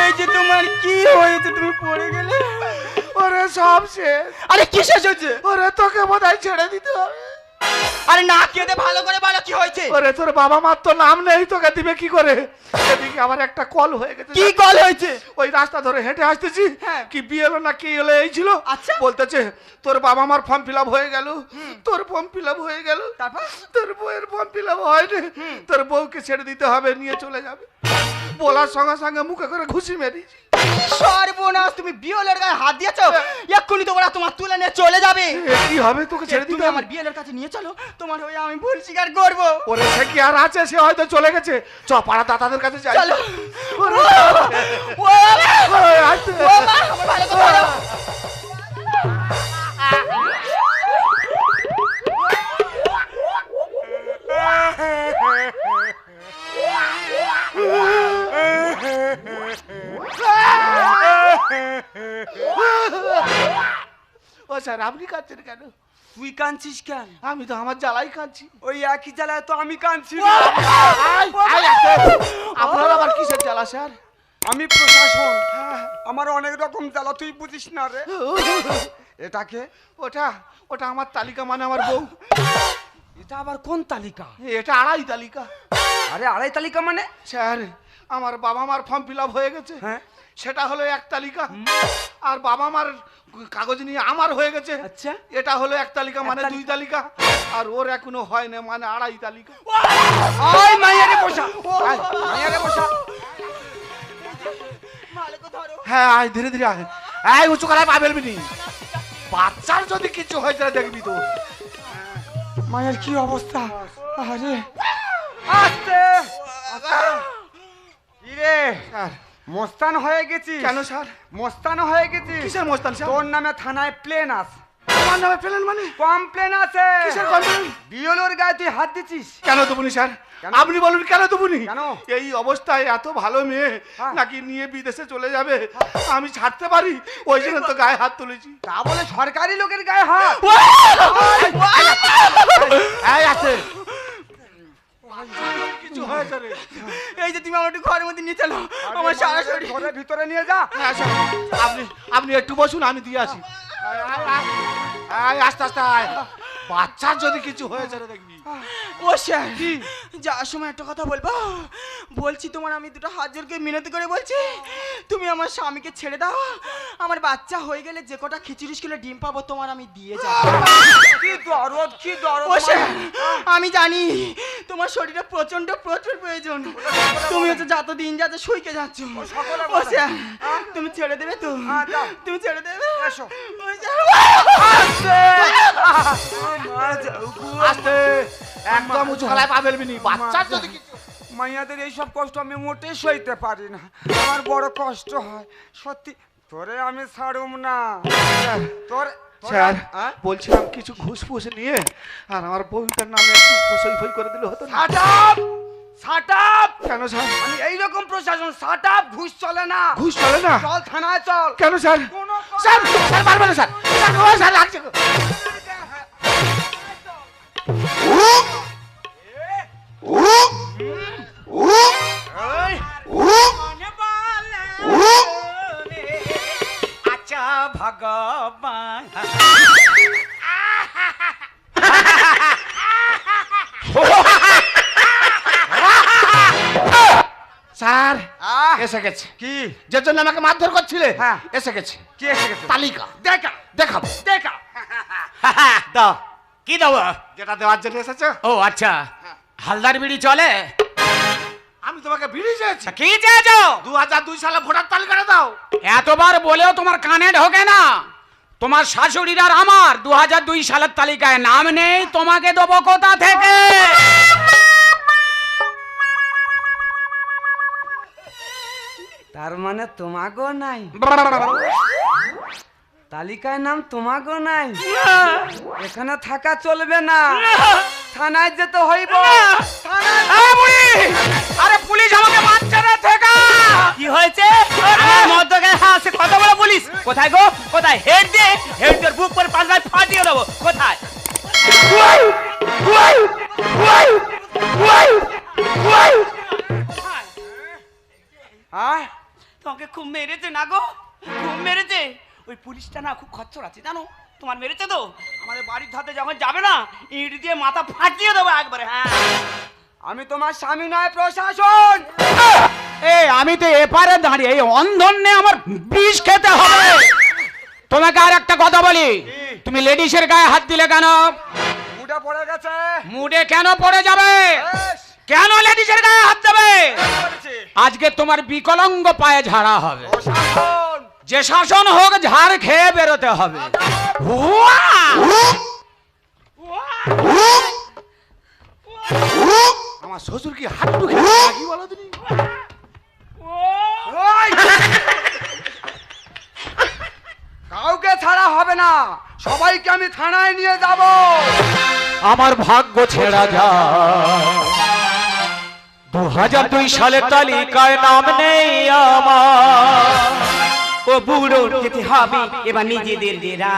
এই যে তোমার কি হয়েছে, তুমি পড়ে গেলে। ওরে সব শেষ। আরে কি শেষ হয়েছে? ওরে তোকে বোধহয় ছেড়ে দিতে হবে। আরে না কেঁদে ভালো করে বলো কি হয়েছে। ওরে তোর বাবা মার তো নাম নেই, তোকে দিবে কি করে? এদিকে আবার একটা কল হয়ে গেছে। কি কল হয়েছে? ওই রাস্তা ধরে হেঁটে আসতেছি, হ্যাঁ। কি বিয়েলো না কি হলো এই ছিল। আচ্ছা। বলতেছে তোর বাবা মার ফর্ম ফিল আপ হয়ে গেল, তোর ফর্ম ফিল আপ হয়ে গেল, তারপর? তোর বউয়ের ফর্ম ফিল আপ হয়নি, তোর বউকে ছেড়ে দিতে হবে, নিয়ে চলে যাবে। বলার সঙ্গে সঙ্গে মুখে করে ঘুষি মেরিয়েছি। সর্বনাশ, তুমি বিয়েলের গায়ে হাত দিয়েছো। এক্ষুনি তো ওরা তোমার তুলে নিয়ে চলে যাবে। এ কি হবে, তোকে ছেড়ে দিতে তুমি হবে? আমার বিয়েলের কাছে নিয়ে চলো, তোমার হয়ে আমি ভুল স্বীকার করবো। ওরে সে কি আর আছে, সে হয়তো চলে গেছে। চ পাড়া দাদাদের কাছে যাই। চলো। ওরে, ও মা, ওরে, আসতে। ও মা, আমার ভালো করে বলো। ও স্যার আপনি কাঁদছেন কেন? তুই কাঁদছিস কেন? আমি তো আমার জ্বালাই কাঁদছি। ওই একই জ্বালায় তো আমি কাঁদছি। আপনার আবার কিসের জ্বালা স্যার? আমি প্রশাসন, আমার অনেক রকম জ্বালা, তুই বুঝিস না রে। এটাকে ওটা ওটা আমার তালিকা, মানে আমার বউ। এটা আবার কোন তালিকা? এটা আড়াই তালিকা। আরে আড়াই তালিকা মানে? স্যার আমার বাবা মার ফর্ম ফিল আপ হয়ে গেছে, হ্যাঁ সেটা হলো এক তালিকা। আর বাবা মার কাগজ নিয়ে আমার হয়ে গেছে, আচ্ছা। এটা হলো এক তালিকা, মানে তালিকা। দুই তালিকা। আর ওর এখনো হয় না, মানে আড়াই তালিকা। ওই মাইয়ারে বসা, মাইয়ারে বসা। ভালো করে ধরো। হ্যাঁ আয়, ধীরে ধীরে আয়। আয় উঁচু করায় পা ফেলবি নি। বাচ্চার যদি কিছু হয়ে যায় দেখবি তো। মায়ের কি অবস্থা? আরে আস্তে। কি রে? স্যার মোস্তান হয়ে গেছি। কেন স্যার? মোস্তান হয়ে গেছি। কিসের মোস্তান স্যার? তোর নামে থানায় প্লেন আছে। আমার নামে পেলেন মানে? কমপ্লেন আছে। কিসের কমপ্লেন? বিয়লোর গায়ে তুই হাত দিছিস। কেন দেবুনি স্যার? কেন? আপনি বলুন কেন দেবুনি? কেন? এই অবস্থায় এত ভালো মেয়ে হ্যাঁ। নাকি নিয়ে বিদেশে চলে যাবে, আমি ছাড়তে পারি? ওই জন্য তো গায়ে হাত তুলেছি। তা বলে সরকারি লোকের গায়ে হাত? এই আছে। কিছু হয়েছে রে? এই যে তুমি আমার একটু ঘরের মধ্যে নিয়ে চলো, আমার সারা শরীর। ঘরের ভিতরে নিয়ে যা। হ্যাঁ স্যার, আপনি একটু বসুন, আমি দিয়ে আসি। আস্তে আস্তে আয়। বাচ্চার যদি কিছু হয়েছে রে দেখবি। ও স্যার, যাওয়ার সময় একটা কথা বলবো। বলছি তোমার আমি দুটো হাত জোরকে মিনতি করে বলছি, তুমি আমার স্বামীকে ছেড়ে দাও। আমার বাচ্চা হয়ে গেলে যে কটা খিচুড়ি কিলো ডিম পাবো তোমার আমি দিয়ে যাবো। কি দরদ, কি দরদ। ও স্যার, আমি জানি তোমার শরীরে প্রচন্ড প্রচুর প্রয়োজন। তুমি হচ্ছে যত দিন যাতে শুইকে যাচ্ছ। সকলে ও স্যার, তুমি ছেড়ে দেবে তো? হ্যাঁ, যাও। তুমি ছেড়ে দেবে? এসো। ও স্যার, আস্তে, একদম উঁচু গলায় পা ফেলবি নি। বাচ্চার যদি কিছু মাইয়াদের এইসব কষ্ট আমি মোটেই সইতে পারি না। আমার বড় কষ্ট হয় সত্যি। তোরে আমি ছাড়ুম না। তোর স্যার, হ্যাঁ? বলছিলাম কিছু ঘুষ ফুস নিয়ে আর আমার বউটার নামে একটু সই ফই করে দিলে হতো না? Shut up, shut up. কেন স্যার? আমি এইরকম প্রশাসন, শাট আপ। ঘুষ চলে না। ঘুষ চলে না? চল থানায় চল। কেন স্যার? কোনো স্যার, স্যার পারবে না স্যার। স্যার, ও স্যার লাগছে। আচ্ছা ভগবান, স্যার আহ, এসে গেছে। কি যে জন্য আমাকে মারধর করছিলে, হ্যাঁ। এসে গেছে। কি এসে গেছে? তালিকা দেখা দেখাবো। দেখা। দাও কি দেবো? যেটা দেওয়ার জন্য এসেছো। ও আচ্ছা, হালদার বিড়ি চলে? আমি তোমাকে বিড়ি চেয়েছি। কি চেয়েছো? 2002 সালে ভোটার তালিকাটা দাও। এতবার বলেও তোমার কানে ঢোকে না। তোমার শাশুড়ির আর আমার 2002 সালের তালিকায় নাম নেই, তোমাকে দেবো কোথা থেকে? তার মানে তোমাগো নাই তালিকায়, নাম তোমাগো নাই। এখানে থাকা চলবে না, থানায় যেতে হইব। আরে পুলিশ আমাকে মারছে রে থেকে। কি হয়েছে? আমার মধ্যখানে হাসে কথা বলে পুলিশ। কোথায় গো? কোথায়? হেড দিয়ে হেড তোর বুক করে পাঁচলাই ফাটিয়ে দেবো। কোথায়? আয়, তোমাকে খুব মেরেছে না গো, খুব মেরেছে। ওই পুলিশটা না খুব খচ্চর আছে জানো। তোমার মেরেছে তো, আমাদের বাড়ির ধাতে যখন যাবে না ইট দিয়ে মাথা ফাটিয়ে দেবো একবারে। হ্যাঁ, আমি তোমার স্বামী নয়, প্রশাসন। আমি তো এপারে দাঁড়িয়ে, এই অন্ধনে আমার বিষ খেতে হবে। তোমাকে আর একটা কথা বলি, তুমি লেডিসের গায়ে হাত দিলে কেন? মুডে পড়ে গেছে। মুডে কেন পড়ে যাবে? বেশ, কেন লেডিসের গায়ে হাত দেবে? করেছি। আজকে তোমার বিকলাঙ্গ পায়ে ঝাড়া হবে। প্রশাসন, যে শাসন হোক ঝাড় খেয়ে বেরোতে হবে। হুয়া! আমার শ্বশুর কি হাঁটু খেয়ে কি বলো তুমি? ওই! কাউকে ছাড়া হবে না, সবাইকে আমি থানায় নিয়ে যাব। আমার ভাগ্য ছেড়া যায়, 2002 সালের তালিকায় নাম নেই আমার। ও বুড়ো যেতে হবে এবার নিজেদের ডেরা।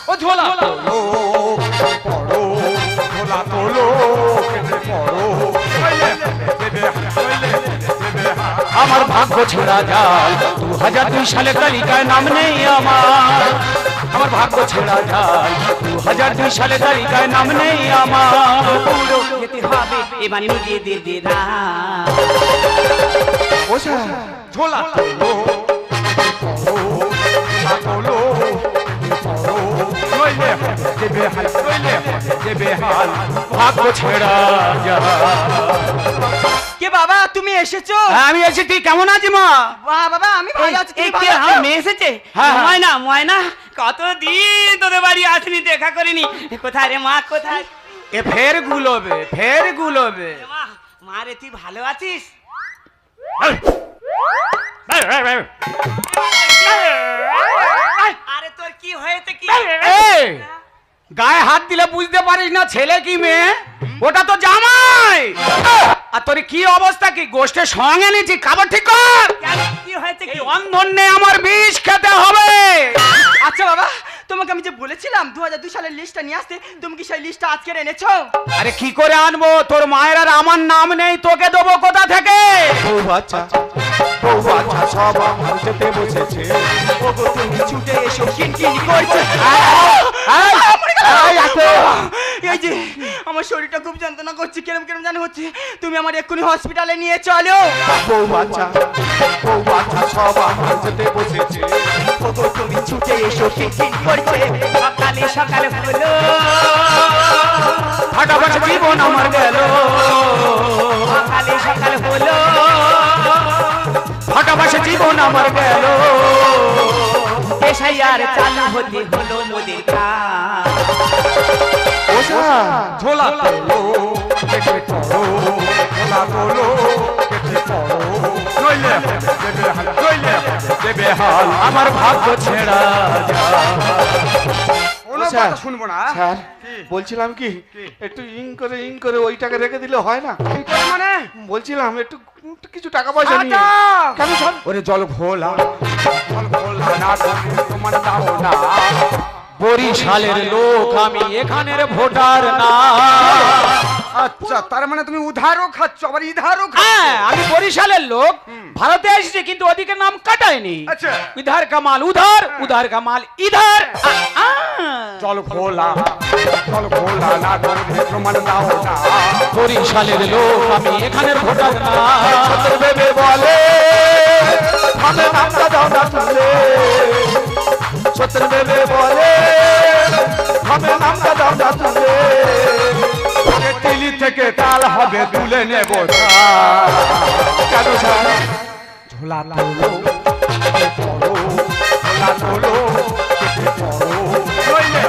ও ঝোলা পড়ো, ভোলা তোলো, কেটে পড়ো। আমার ভাগ্য ছেড়া যায়, 2002 সালের তালিকায় নাম নেই আমার। আমার ভাগ্য ছেড়া যায়, 2002 সালের তালিকায় নাম নেই আমার। বুড়ো যেতে হবে এবার নিজেদের ডেরা। ও স্যার, ঝোলা তোলো, ভোলা তোলো, পড়ো। নইলে হবে বেহাল, নইলে হবে বেহাল। ভাগ্য ছেড়া যায়। কে বাবা তুমি এসেছো? আমি এসে, তুই কেমন আছিস মা? বাবা আমি ভালো আছি, তুমি এই ভালো কে আছো? আমার মেয়ে এসেছে? হ্যাঁ, হ্যাঁ। ময়না, ময়না কতদিন তোদের বাড়ি আসিনি, দেখা করিনি। কোথায় রে মা, কোথায়? এ ফের গুলোবে, ফের গুলোবে। মা, মা রে তুই ভালো আছিস? আরে তোর কি হয়েছে কি এই, গায়ে হাত দিলে বুঝতে পারিস না ছেলে কি মেয়ে? ওটা তো জামাই। আর তোর কি অবস্থা, কি গোষ্ঠের সঙ্গে নিয়েছি? খাবার ঠিক কর। কেন, কি হয়েছে কি? এই অন্ধনে আমার বিষ খেতে হবে। আচ্ছা বাবা, তোমাকে আমি যে বলেছিলাম 2002 সালের লিস্টটা নিয়ে আসতে, তুমি কি সেই লিস্টটা আজকে এনেছো? আরে কি করে আনবো? তোর মায়ের আর আমার নাম নেই, তোকে দেবো কোথা থেকে? বউ বাচ্চা সব আমার যেতে বসেছে। ওগো তুমি ছুটে এসো, কিনকিন করছে। এই যে আমার শরীরটা খুব যন্ত্রণা করছে, কেরম কেরম জানো হচ্ছে। তুমি আমার এক্ষুনি হসপিটালে নিয়ে চলো। বউ বাচ্চা সব আমার যেতে বসেছে। ওগো তুমি ছুটে এসো, কিনকিন করছে। সকালে সকালে হলো ফাটাফাটি জীবন আমার গেল, সকালে সকালে হলো ফাটাফাটি জীবন আমার গেল। এসআইআর চালু হতে হলো মোদের কাজ। ঝোলা তোলো কেটে পড়ো, ঝোলা তোলো কেটে পড়ো, নইলে দেবে হাল আমার ভাগ্য ছেড়া কোনো স্যার, কথা শুনবো না। স্যার বলছিলাম কি একটু ইং করে ওইটাকে রেখে দিলে হয় না? মানে বলছিলাম একটু কিছু টাকা পয়সা নিয়ে। আচ্ছা। কেন স্যার? ওরে জল ঘোলা না তোমার দাও না। বরিশালের লোক আমি, এখানের ভোটার না। আচ্ছা, তার মানে তুমি উধারও খাচ্ছ আবার ইধারও হ্যাঁ, খাচ্ছ। আমি বরিশালের লোক, ভারতে এসেছি কিন্তু ওদিকে নাম কাটায়নি। আচ্ছা। ইধার কামাল উধার, উধার কামাল ইধার। জল ঘোলা না তোমার দাও না। বরিশালের লোক আমি, এখানের ভোটার না। তোর ভেবে বলে আমি নামটা দাও না তুলে, সত্যের ভেবে বলে আমি নামটা দাও না তুলে। তিলি থেকে তাল হবে তুলে নেব। কেন স্যার? ঝোলা তোলো কেটে পড়ো, ঝোলা তোলো কেটে পড়ো, নইলে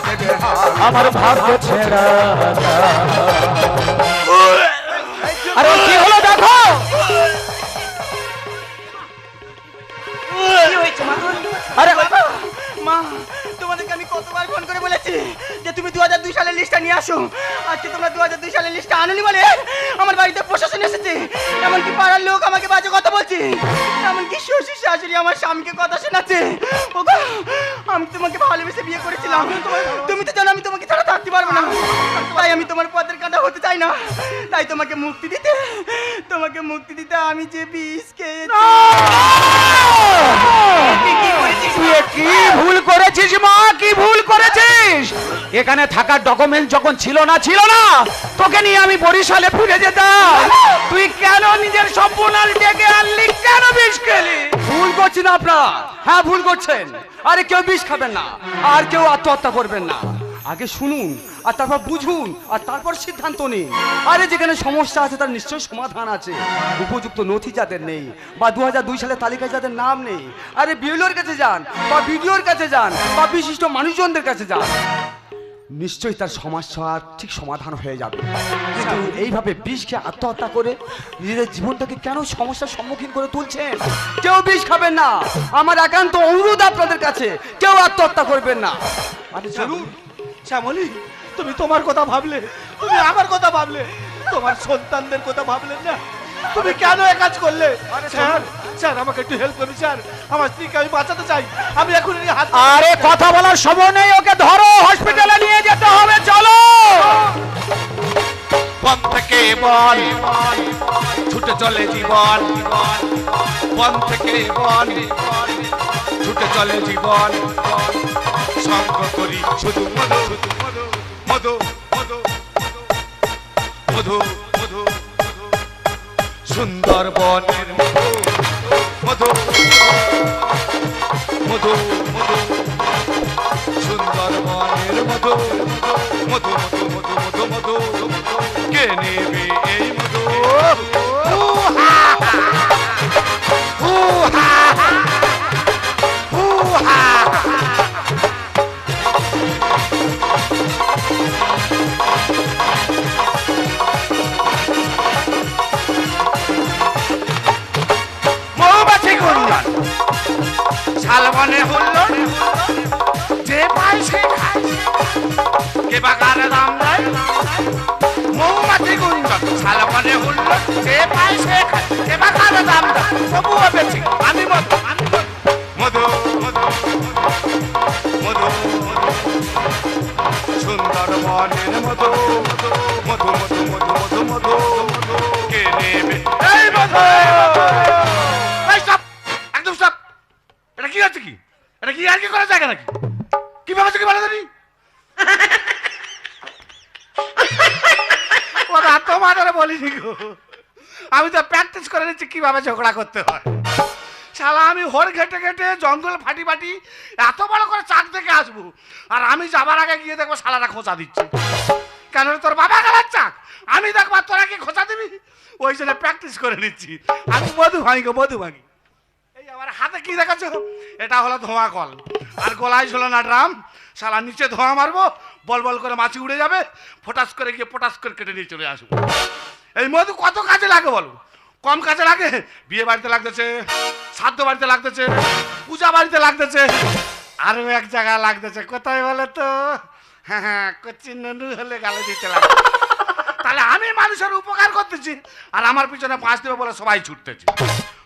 দেবে হাল। আমার ভাগ্য ছেড়া। আরে কি হলো দেখো? কি হয়েছে মা? আরে মা, তোমাদেরকে আমি কতবার ফোন করে বলেছি যে তুমি 2002 সালের লিস্টটা নিয়ে আসো। আজকে তোমরা 2002 সালের লিস্টটা আনোনি বলে আমার বাড়িতে প্রশাসন এসেছে। এমনকি পাড়ার লোক আমাকে বাজে কথা বলছে, এমনকি শ্বশুর শাশুড়ি আমার স্বামীকে কথা শোনাচ্ছে। ওগো, আমি তোমাকে ভালোবেসে বিয়ে করেছিলাম, তুমি তো জানো আমি তোমাকে ছাড়া থাকতে পারবো না। তাই আমি তোমার পথের কাঁটা হতে চাই না। তাই তোমাকে মুক্তি দিতে আমি যে বিষ খেয়েছি। তুই কি ভুল করেছিস মা, কি ভুল করেছিস? এখানে থাকার ডকুমেন্ট যখন ছিল না তোকে নিয়ে আমি বরিশালে ফিরে যেতাম। তুই কেন নিজের সম্পূর্ণ ডেকে আনলি, কেন বিষ খেলি? ভুল করছেন আপনারা, হ্যাঁ ভুল করছেন। আরে কেউ বিষ খাবেন না, আর কেউ আত্মহত্যা করবেন না। আগে শুনুন আর তারপর বুঝুন আর তারপর সিদ্ধান্ত নিন। আরে যেখানে সমস্যা আছে তার নিশ্চয়ই সমাধান আছে। উপযুক্ত নথি যাদের নেই বা 2002 সালের তালিকায় যাদের নাম নেই, আরে বিএলওর কাছে যান বা বিডিওর কাছে যান বা বিশিষ্ট মানুষজনদের কাছে যান, নিশ্চয়ই তার সমস্যার ঠিক সমাধান হয়ে যাবে। কিন্তু এইভাবে বিষ খেয়ে আত্মহত্যা করে নিজেদের জীবনটাকে কেন সমস্যার সম্মুখীন করে তুলছেন? কেউ বিষ খাবেন না, আমার একান্ত অনুরোধ আপনাদের কাছে, কেউ আত্মহত্যা করবেন না। আরে চলুন শ্যামলী, তুমি তোমার কথা ভাবলে, তুমি আমার কথা ভাবলে, তোমার সন্তানদের কথা ভাবলেন না। তুমি কেন এ কাজ করলে? স্যার আমাকে একটু হেল্প করুন স্যার, আমার স্ত্রীকে আমি বাঁচাতে চাই। আমি এখন এই হাত আরে কথা বলার সময় নেই, ওকে ধরো, হসপিটালে নিয়ে যেতে হবে, চলো। বন থেকে বন ছুটে চলে জীবন, বন থেকে বন ছুটে চলে জীবন। সঙ্গ করি শুধু মধু মধু মধু মধু মধু সুন্দর বনের মধু মধু মধু মধু সুন্দর বনের মধু মধু মধু মধু মধু মধু কে নেবে এই মধু? হুল্লোড় যে পায় সে খায় কে বাগার দাম দেয় মৌমাছি গুঞ্জন শালবনে হুল্লোড় যে পায় সে খায় কে বাগার দাম দেয় তবুও বেশি আমি মধু মধু মধু মধু সুন্দর বনের মধু মধু মধু মধু মধু মধু কে নেবে এই মধু এই stop! একদম stop! এটা কি হচ্ছে কি এটা কি আর কি করা যায় নাকি কি ভাবছো কি বলো জানি ওরা তোমাদের বলিনি গো আমি তো প্র্যাকটিস করে নিচ্ছি কিভাবে ঝগড়া করতে হয় শালা আমি হর ঘেটে ঘেটে জঙ্গল ফাটি ফাটি এত বড় করে চাক দেখে আসবো আর আমি যাবার আগে গিয়ে দেখবো শালারা খোঁচা দিচ্ছে কেন রে, তোর বাবা গেলার চাক আমি দেখবো আর তোরা কি খোঁচা দিবি ওই জন্য প্র্যাকটিস করে নিচ্ছি আমি মধু ভাঙি গো মধু ভাঙি এই আমার হাতে কি দেখাচ্ছ এটা হলো ধোঁয়া কল আর গলায় ছিল না ড্রাম শালা নিচে ধোঁয়া মারবো বল বল করে মাছি উড়ে যাবে ফটাস করে গিয়ে পটাস করে কেটে নিয়ে চলে আসবো এই মধু কত কাজে লাগে বলো কম কাজে লাগে বিয়ে বাড়িতে লাগতেছে শ্রাদ্ধ বাড়িতে লাগতেছে পূজা বাড়িতে লাগতেছে আরো এক জায়গায় লাগতেছে কোথায় বলে তো হ্যাঁ হ্যাঁ কচি ননু হলে গালে দিতে লাগে তাহলে আমি মানুষের উপকার করতেছি আর আমার পিছনে পাঁচ দেবে বলে সবাই ছুটতেছে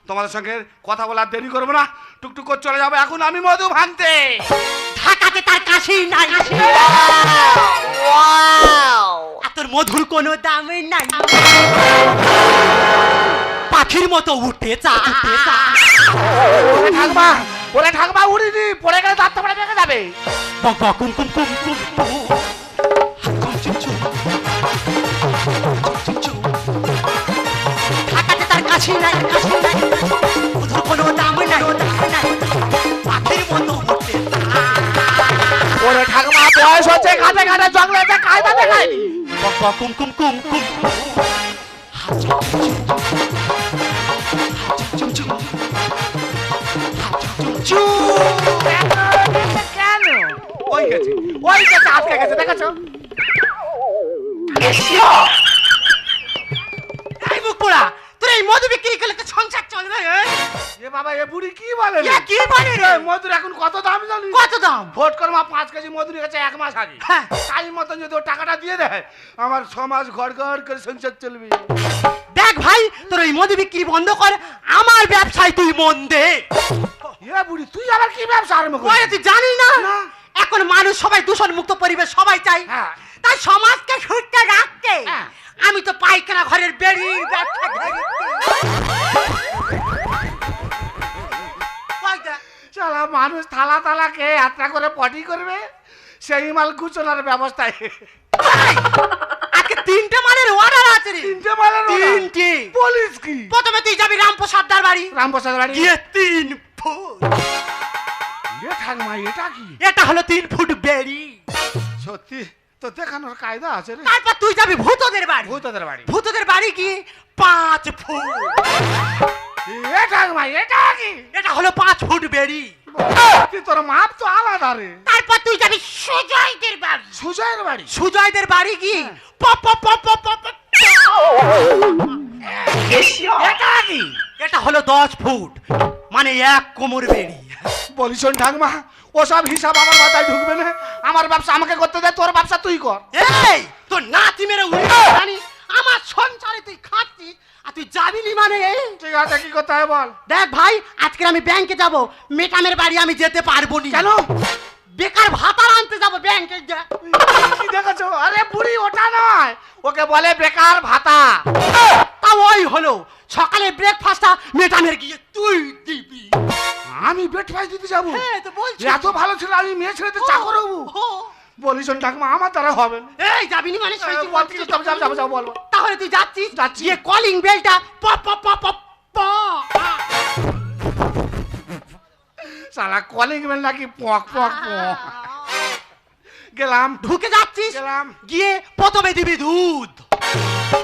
তোমাদের সঙ্গে কথা বলার দেরি করবো না টুকটুক করে চলে যাবো এখন আমি মধু ভাঙতে ঢাকাতে তার কাশি নাই আর তোর মধুর কোনো দামই নাই পাখির মতো উঠতে চা ঠাকমা উড়িনি পড়ে গেলে দাঁত পড়ে বেঁকে যাবে বাবা কুম কুম কুম কুম ঢাকাতে তার কাশি নাই মধুর কোনো দাম নাই পাখির মতো উঠতে ওরে ঠাকমা বয়স হচ্ছে ঘাটে ঘাটে জঙ্গলে কায়দা দেখায়নি বাবা কুম কুম কুম কুম কেন ওই গেছে আজকে গেছে দেখেছো এই মুখ পোড়া তোর এই মধু বিক্রি করলে তো সংসার চলবে এ বাবা এ বুড়ি কি বলে এ কি বলে রে? মধুর এখন কত দাম জানি কত দাম ভোট কর্মা 5 কেজি মধুর গেছে 1 মাস আগে হ্যাঁ। টাইম মতন যদি ও টাকাটা দিয়ে দেয় আমার 6 মাস ঘর ঘর করে সংসার চলবে দেখ ভাই তোর এই মধু বিক্রি বন্ধ কর আমার ব্যবসায় তুই মন দে এ বুড়ি তুই আবার কি ব্যবসা আরম্ভ ওরে করছিস তুই জানি না না। এখন মানুষ সবাই দূষণ মুক্ত পরিবেশ সবাই চাই হ্যাঁ। তাই সমাজকে সুস্থ রাখতে হ্যাঁ। আমি তো পায়খানা ঘরের বেড়ির ব্যবসা ধরেছি ওই দেখ, শালা মানুষ থালা থালা খেয়ে যাত্রা করে পটি করবে সেই মাল গুছানোর ব্যবস্থায় আজকে 3টে মালের অর্ডার আছে রে 3টে মালের order? 3টে বলিস কি প্রথমে তুই যাবি রামপ্রসাদদার বাড়ি রামপ্রসাদ বাড়ি গিয়ে 3 ফুট এ ঠাকমা এটা কি এটা হলো 3 ফুট বেড়ি সত্যি তো দেখানোর কায়দা আছে রে তারপর তুই যাবি ভূতদের বাড়ি ভূতদের বাড়ি ভূতদের বাড়ি গিয়ে 5 ফুট এ ঠাকমা এটা কি এটা হলো 5 ফুট বেড়ি তুই তোর মাপ তো আলাদা রে তারপর তুই যাবি সুজয়দের বাড়ি সুজয়ের বাড়ি সুজয়দের বাড়ি গিয়ে pop pop pop pop pop pop. এটা কি এটা হলো 10 ফুট মানে 1 কোমর বেড়ি বলিস শোন ঠাকমা ওসব হিসাব আমার মাথায় ঢুকবে না আমার ব্যবসা আমাকে করতে দে তোর ব্যবসা তুই কর এই তোর নাতি মেরে উড়ে জানিস আমার সংসারে তুই খাচ্ছিস আর তুই যাবি নি মানে এই ঠিক আছে কি করতে হয় বল দেখ ভাই আজকে আমি ব্যাংকে যাব মেটামের বাড়ি আমি যেতে পারবো না কেন বেকার ভাতা আনতে যাব ব্যাংকে যা কি দেখাচ্ছ আরে বুড়ি ওটা নয় ওকে বলে বেকার ভাতা তা ওই হলো সকালে ব্রেকফাস্টটা মেটামের গিয়ে তুই দিবি আমি বেড ফাইজ দিতে যাবো হ্যাঁ তো বলছি এত ভালো ছিল আমি মেয়ে ছেড়েতে চাকর হবো বলিস শোন ঠাকমা আমার দ্বারা হবে না এই যাবি নি মানে সেই তুই বল, বলছিস। যাবো, যাবো, যাবো, যাবো, বল, বল। তাহলে তুই যাচ্ছিস যাচ্ছি। গিয়ে কলিং বেলটা pop pop pop pop pop. সালা কলিং বেল নাকি পক পক পক গেলাম ঢুকে যাচ্ছিস গেলাম গিয়ে প্রথমে দিবি দুধ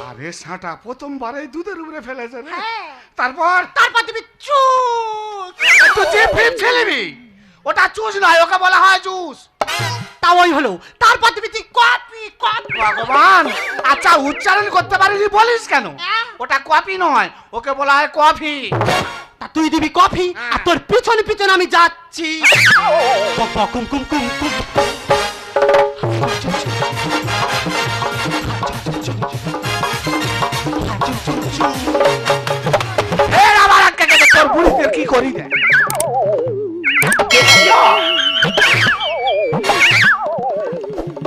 আরে সাঁটা প্রথমবারে দুধের উপরে ফেলেছে রে হ্যাঁ। তারপর দিবি চুষ একটু জিভ ফিভ ছেলেবি ওটা চুষ নয় ওকে বলা হয় জুস তা ওই হলো তারপর দিবি তুই কফি কফি ভগবান আচ্ছা উচ্চারণ করতে পারিনি বলিস কেন ওটা কফি নয় ওকে বলা হয় কফি তা তুই দিবি কফি আর তোর পিছনে পিছনে আমি যাচ্ছি কুম কুম কুম কুম এর আবার আটকে গেছে তোর বুড়িদের কি করি দেয়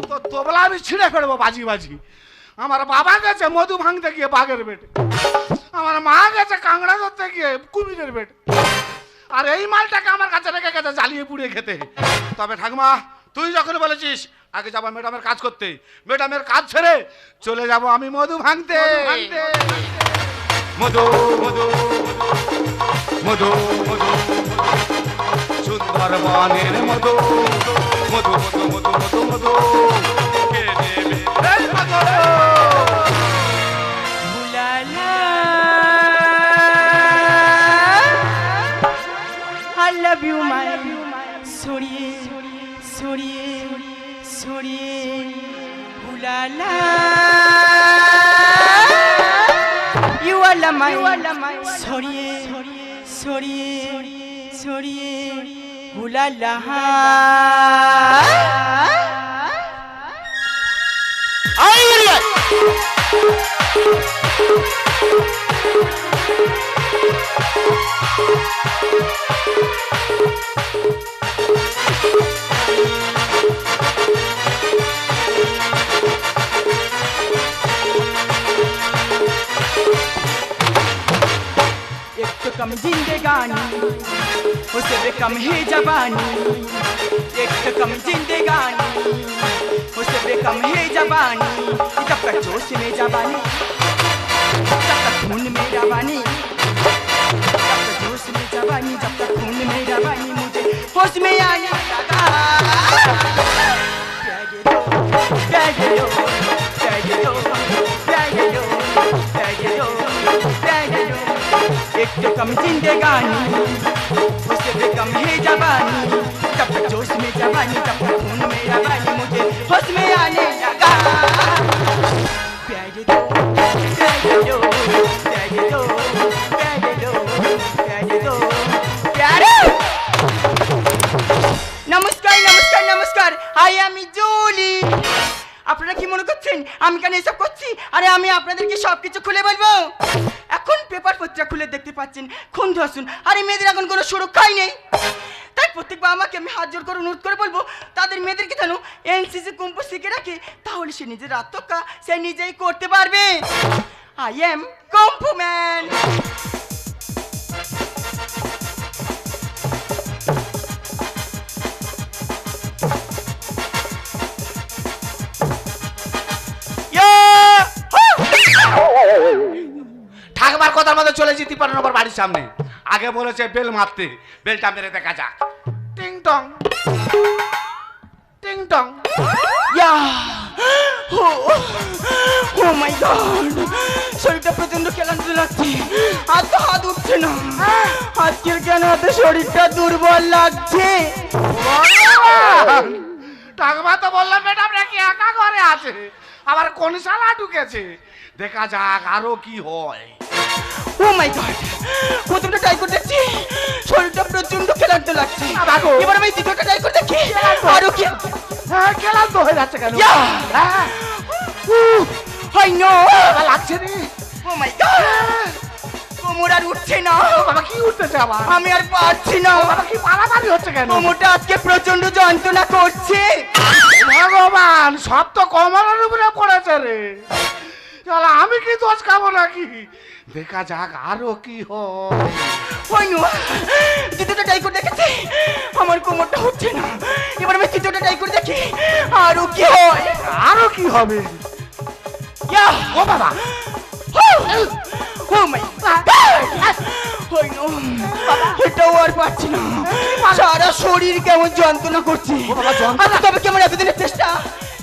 তো তোবলা আমি ছিঁড়ে ফেলবো বাজি বাজি আমার বাবা গেছে মধু ভাঙতে গিয়ে বাঘের বেটে আমার মা গেছে কাঁকড়া ধরতে গিয়ে কুমিরের বেটে আর এই মালটাকে আমার কাছে রেখে গেছে জ্বালিয়ে পুড়িয়ে খেতে তবে ঠাকুমা তুই যখন বলেছিস আগে যাবো ম্যাডামের কাজ করতে ম্যাডামের কাজ ছেড়ে চলে যাব আমি মধু ভাঙতে মধু মধু মধু মধু সুন্দরবনের মধু মধু মধু মধু মধু মধু কে দেবে এই মধু I love you, my Soriye, Soriye, Soriye, ooh la la. You are my Soriye, Soriye, Soriye, ooh la la. एक तो कम जिंदगानी उसे भी कम है जवानी एक तो कम जिंदगानी उसे भी कम है जवानी जब तक जोश में जवानी जब तक खून में रवानी जब तक जोश में जवानी जब तक खून में रवानी मुझे होश में आने लगा प्यार दो प्यार दो प्यार दो प्यार दो प्यार दो एक तो कम जिंदगानी उससे भी कम है जवानी जब तक जोश में जवानी जब तक खून में रवानी मुझे होश में आने लगा प्यार दो प्यार दो प्यार दो प्यार दो प्यार दो प्यार नमस्कार नमस्कार नमस्कार आई एम जूली আপনারা কি মনে করছেন আমি কেন এসব করছি আরে আমি আপনাদেরকে সবকিছু খুলে বলবো এখন পেপার পত্র খুলে দেখতে পাচ্ছেন খুন ধর্ষণ আরে মেয়েদের এখন কোনো সুরক্ষাই নেই তাই প্রত্যেক বাবা মাকে আমি হাত জোর করে অনুরোধ করে বলবো তাদের মেয়েদেরকে যেন এনসিসি কুম্ভ শিখে রাখে তাহলে সে নিজের আত্মরক্ষা সে নিজেই করতে পারবে আই এম কুম্ভ ম্যান ঠাকুমার কথার মধ্যে চলে যেতে পারেন আবার বাড়ির সামনে আগে বলেছে বেল মারতে বেলটা মেরে দেখা যাক টিং টং টিং টং ইয়া ও মাই গড শরীরটা প্রচন্ড ক্লান্ত লাগছে আর তো হাত উঠছে না আজকের কেন এত শরীরটা দুর্বল লাগছে ঠাকুমা তো বললাম ম্যাডাম নাকি একা ঘরে আছে আবার কোন শালা ঢুকেছে দেখা যাক আরো কি হয় ও মাই গড প্রথমটা ট্রাই করে দেখছি শরীরটা প্রচন্ড ক্লান্ত লাগছে এবার আমি দ্বিতীয়টা ট্রাই করে দেখি আরো কি হ্যাঁ ক্লান্ত হয়ে যাচ্ছে কেন হাই নো লাগছে রে ও মাই গড কোমর আর উঠছে না বাবা কি উঠতেছে আবার আমি আর পারছি না বাবা কি মারামারি হচ্ছে কেন কোমরটা আজকে প্রচন্ড যন্ত্রণা করছে ভগবান সব তো কোমরের উপরে পড়েছে রে চলো আমি কি দোষ খাবো নাকি দেখা যাক আরো কি হয় ওই নো দ্বিতীয়টা ট্রাই করে দেখেছি আমার কোমরটা হচ্ছে না এবার আমি তৃতীয়টা ট্রাই করে দেখি আরো কি হয় আরো কি হবে ইয়া ও বাবা ও মাই গড ওই নো এটাও আর পারছি না সারা শরীর কেমন যন্ত্রণা করছে আচ্ছা তবে কেমন এতদিনের চেষ্টা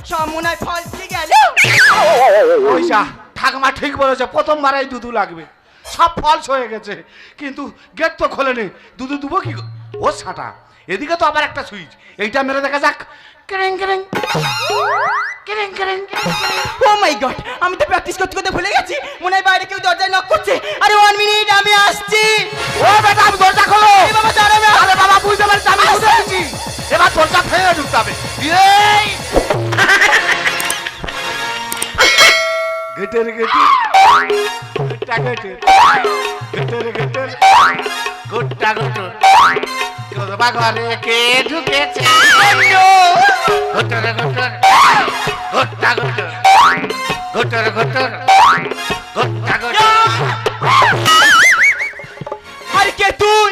সব মনে হয় ফলসে গেল ওইসা ঠাকুমা ঠিক বলেছে প্রথমবার এই দুধু লাগবে সব ফলস হয়ে গেছে কিন্তু গেট তো খোলেনি দুধু দুবো কি ও ছাটা এদিকে তো আবার একটা সুইচ এইটা মেরে দেখা যাক কেরেং কেরেং ও মাই গড, আমি তো প্র্যাকটিস করতে করতে ভুলে গেছি, মনে হয় বাইরে কেউ দরজায় নক করছে। আরে 1 মিনিট, আমি আসছি। ও বেটা, আমি দরজা খোলো। এ বাবা দাঁড়াবে। আরে বাবা, বুঝতে পারছি, আমি বুঝতে পেরেছি। এবার দরজা ফেলে ঢুকতে হবে। এই গেটের গেটের গুট্টা গেটের গেটের গেটের গুট্টা গেটের কোরবা ঘরে কে ঢুকেছে? গেটের গেটের গুট্টা গেটের গেটের গেটের গুট্টা গেটের। আরে কে তুই?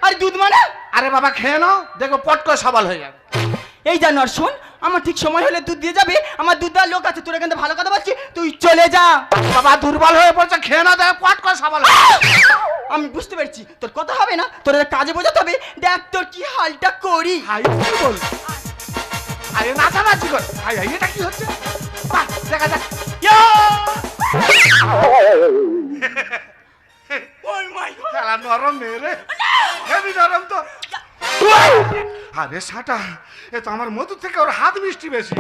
আরে দুধ মানে? আরে বাবা খেয়ে নাও, দেখো পট করে সবাল হয়ে যাবে। এই জানোয়ার শোন, আমার ঠিক সময় হলে দুধ দিয়ে যাবে, আমার দুধ দেওয়ার লোক আছে, তোরা কিন্তু ভালো কথা বলছি, তুই চলে যা। বাবা দুর্বল হয়ে পড়ছে, খেয়ে না, দেখো পট করে সবাল হয়ে যাবে। আমি বুঝতে পারছি তোর কথা হবে না, তোর কাজে বোঝাতে হবে, দেখ তোর কি হালটা করি। হাই কি বল? আরে নাচানাচি কর। হাই হাই, এটা কি হচ্ছে? বাহ, দেখা যাক। ওই মাই গড, খেলা নরম মেরে, হেভি নরম তো। আরে সাটা, এ তো আমার মধু থেকে ওর হাত মিষ্টি বেশি।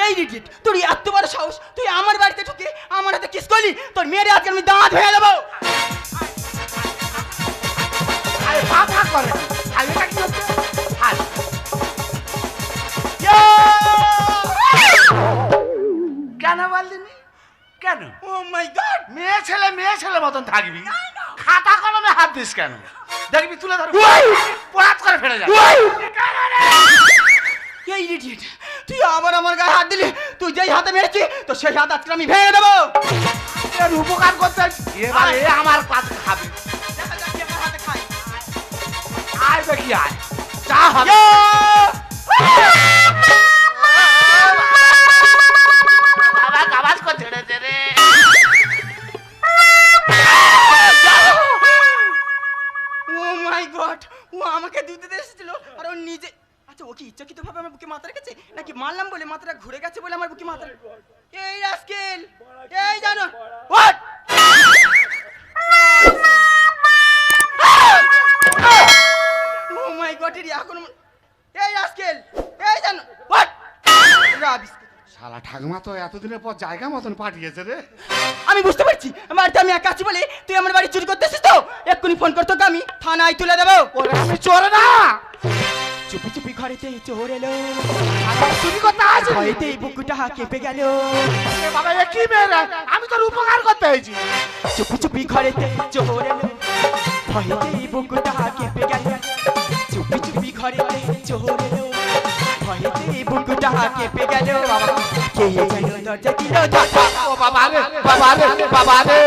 এই ইডিয়েট, তোর এত বড় সাহস, তুই আমার বাড়িতে ঢুকে আমার হাতে কিস করলি? তোর মেয়ের আজকে আমি দাঁত ভেঙে দেবো। আরে বাবা করে। আরে এটা কি হচ্ছে? হাই। কেন বললিনি? কেন? ও মাই গড, মেয়ে ছেলে মতন থাকবি, খাতা কলমে হাত দিস কেন? দেখবি তুলে ধর, পড়াত করে ফেলে যাবে। এই ইডিয়েট, তুই আবার আমার গায়ে হাত দিলি। তুই যেই হাতে মেরেছি তো সেই হাত আজকে আমি ভেঙে দেবো। এর উপকার করতে এবার এ আমার কাজ খাবে। দেখা যাক কে আমার হাতে খায়। আয় দেখি আয়, যা হবে। বাবা গাবাজ করে ছেড়েছে রে। ও মাই গড, ও আমাকে দুধ দিতে এসেছিল আর ও নিজে, আচ্ছা ও কি ইচ্ছাকৃতভাবে আমার বুকে মাথা রেখেছে নাকি মারলাম বলে মাথাটা ঘুরে গেছে বলে আমার বুকে মাথা? এই রাস্কেল, এই জানো হোয়াট? ও মাই গড, এর এখন এই রাস্কেল, এই জানো হোয়াট? রাবিস, শালা ঠাকুমা তো এতদিনের পর জায়গা মতন পাঠিয়েছে রে। আমি বুঝতে পারছি বাড়িতে আমি একা আছি বলে তুই আমার বাড়ি চুরি করতে এসেছিস তো? এক্ষুনি ফোন করতো আমি থানায় তুলে দেবো। ওরে আমি চোর না, চুপি চুপি ঘরেতে চোর এলো, আমি চুরি করতে আসি। ভয়েতে বুকুটা কেঁপে গেল। এ বাবা এ কি মেরে? আমি তোর উপকার করতে হয়েছি। চুপি চুপি ঘরেতে চোর এলো, ভয়েতে বুকুটা কেঁপে গেল। চুপি চুপি ঘরেতে চোর এলো, ভয়েতে বুকুটা কেঁপে গেল। কে যেন দরজা দিল ধাক্কা। ও বাবা রে, বাবা রে, বাবা রে,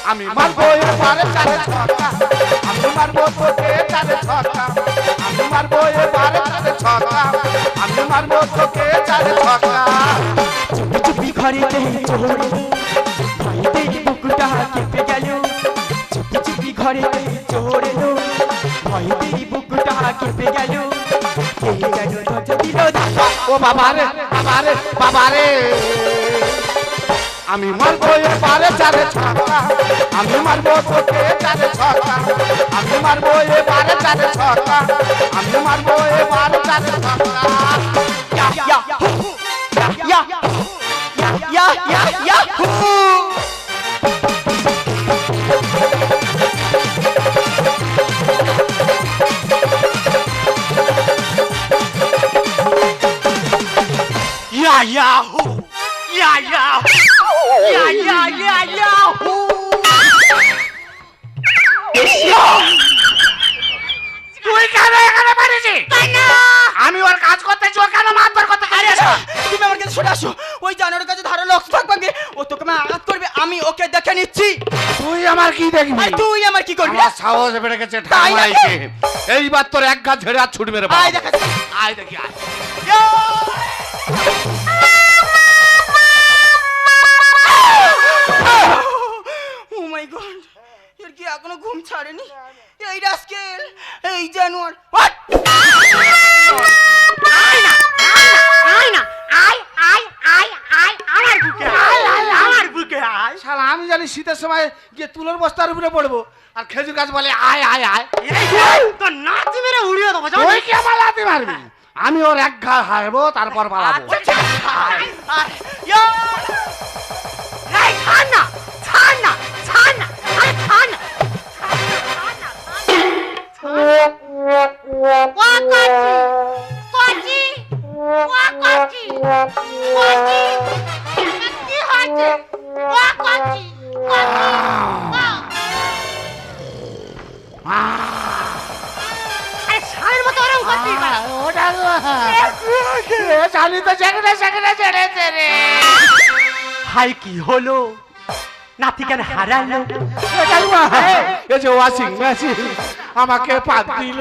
আমি মারবো এবারে চারে ছক্কা, আমি মারবো তোকে চারে ছক্কা, আমি মারবো এবারে চারে ছক্কা, আমি মারবো তোকে চারে ছক্কা। চুপি চুপি ঘরেতে চোর এলো, ভয়েতে বুকুটা কেঁপে গেল। চুপি চুপি ঘরেতে চোর এলো, ভয়েতে বুকুটা কেঁপে গেল। কে যেন দরজা দিল ধাক্কা। ও বাবা রে, বাবা রে, বাবা রে, আমি মারবো এবারে চারে ছক্কা, আমি মারবো তোকে চারে ছক্কা, আমি মারবো এবারে চারে ছক্কা, আমি মারবো এবারে চারে ছক্কা। তুই কেন এখানে পারিস? আমি ওর কাজ করতে ও কেন মারধর করতে পারিস? তুমি আমার কাছে সরে আসো, ওই জানোয়ারের কাছে ধারালো অস্ত্র থাকবে, ও তোকে আঘাত করবে, আমি ওকে দেখে নিচ্ছি। তুই আমার কি দেখবি? আর তুই আমার কি করবি? আমার সাহস বেড়ে গেছে তাই নাকি? ঠাকুমাইকে। এইবার তোর এক গাছ ঝেড়ে আর ছুটবে রে বাবা। আয় দেখাচ্ছি। আয় দেখি আয়। ও মাই গড, এর কি এখনো ঘুম ছাড়েনি? এই রাস্কেল, এই জানোয়ার, হোয়াট? শালা আমি আমি জানি শীতের সময় গিয়ে তুলোর বস্তার উপরে পড়বো আর খেজুর গাছ বলে আয় আয় আয়। তো নাতি মেরে উড়িয়ে দেবো ওই কি আমার লাথি মারবি? আমি ওর এক ঘা হারবো তারপর পালাবো। জানি তো সেখানে সেখানে ছেড়েছে রে। হাই কি হলো নাতি কেন হারালো? এই যে ওয়াশিং মেশিন আমাকে পাক দিল।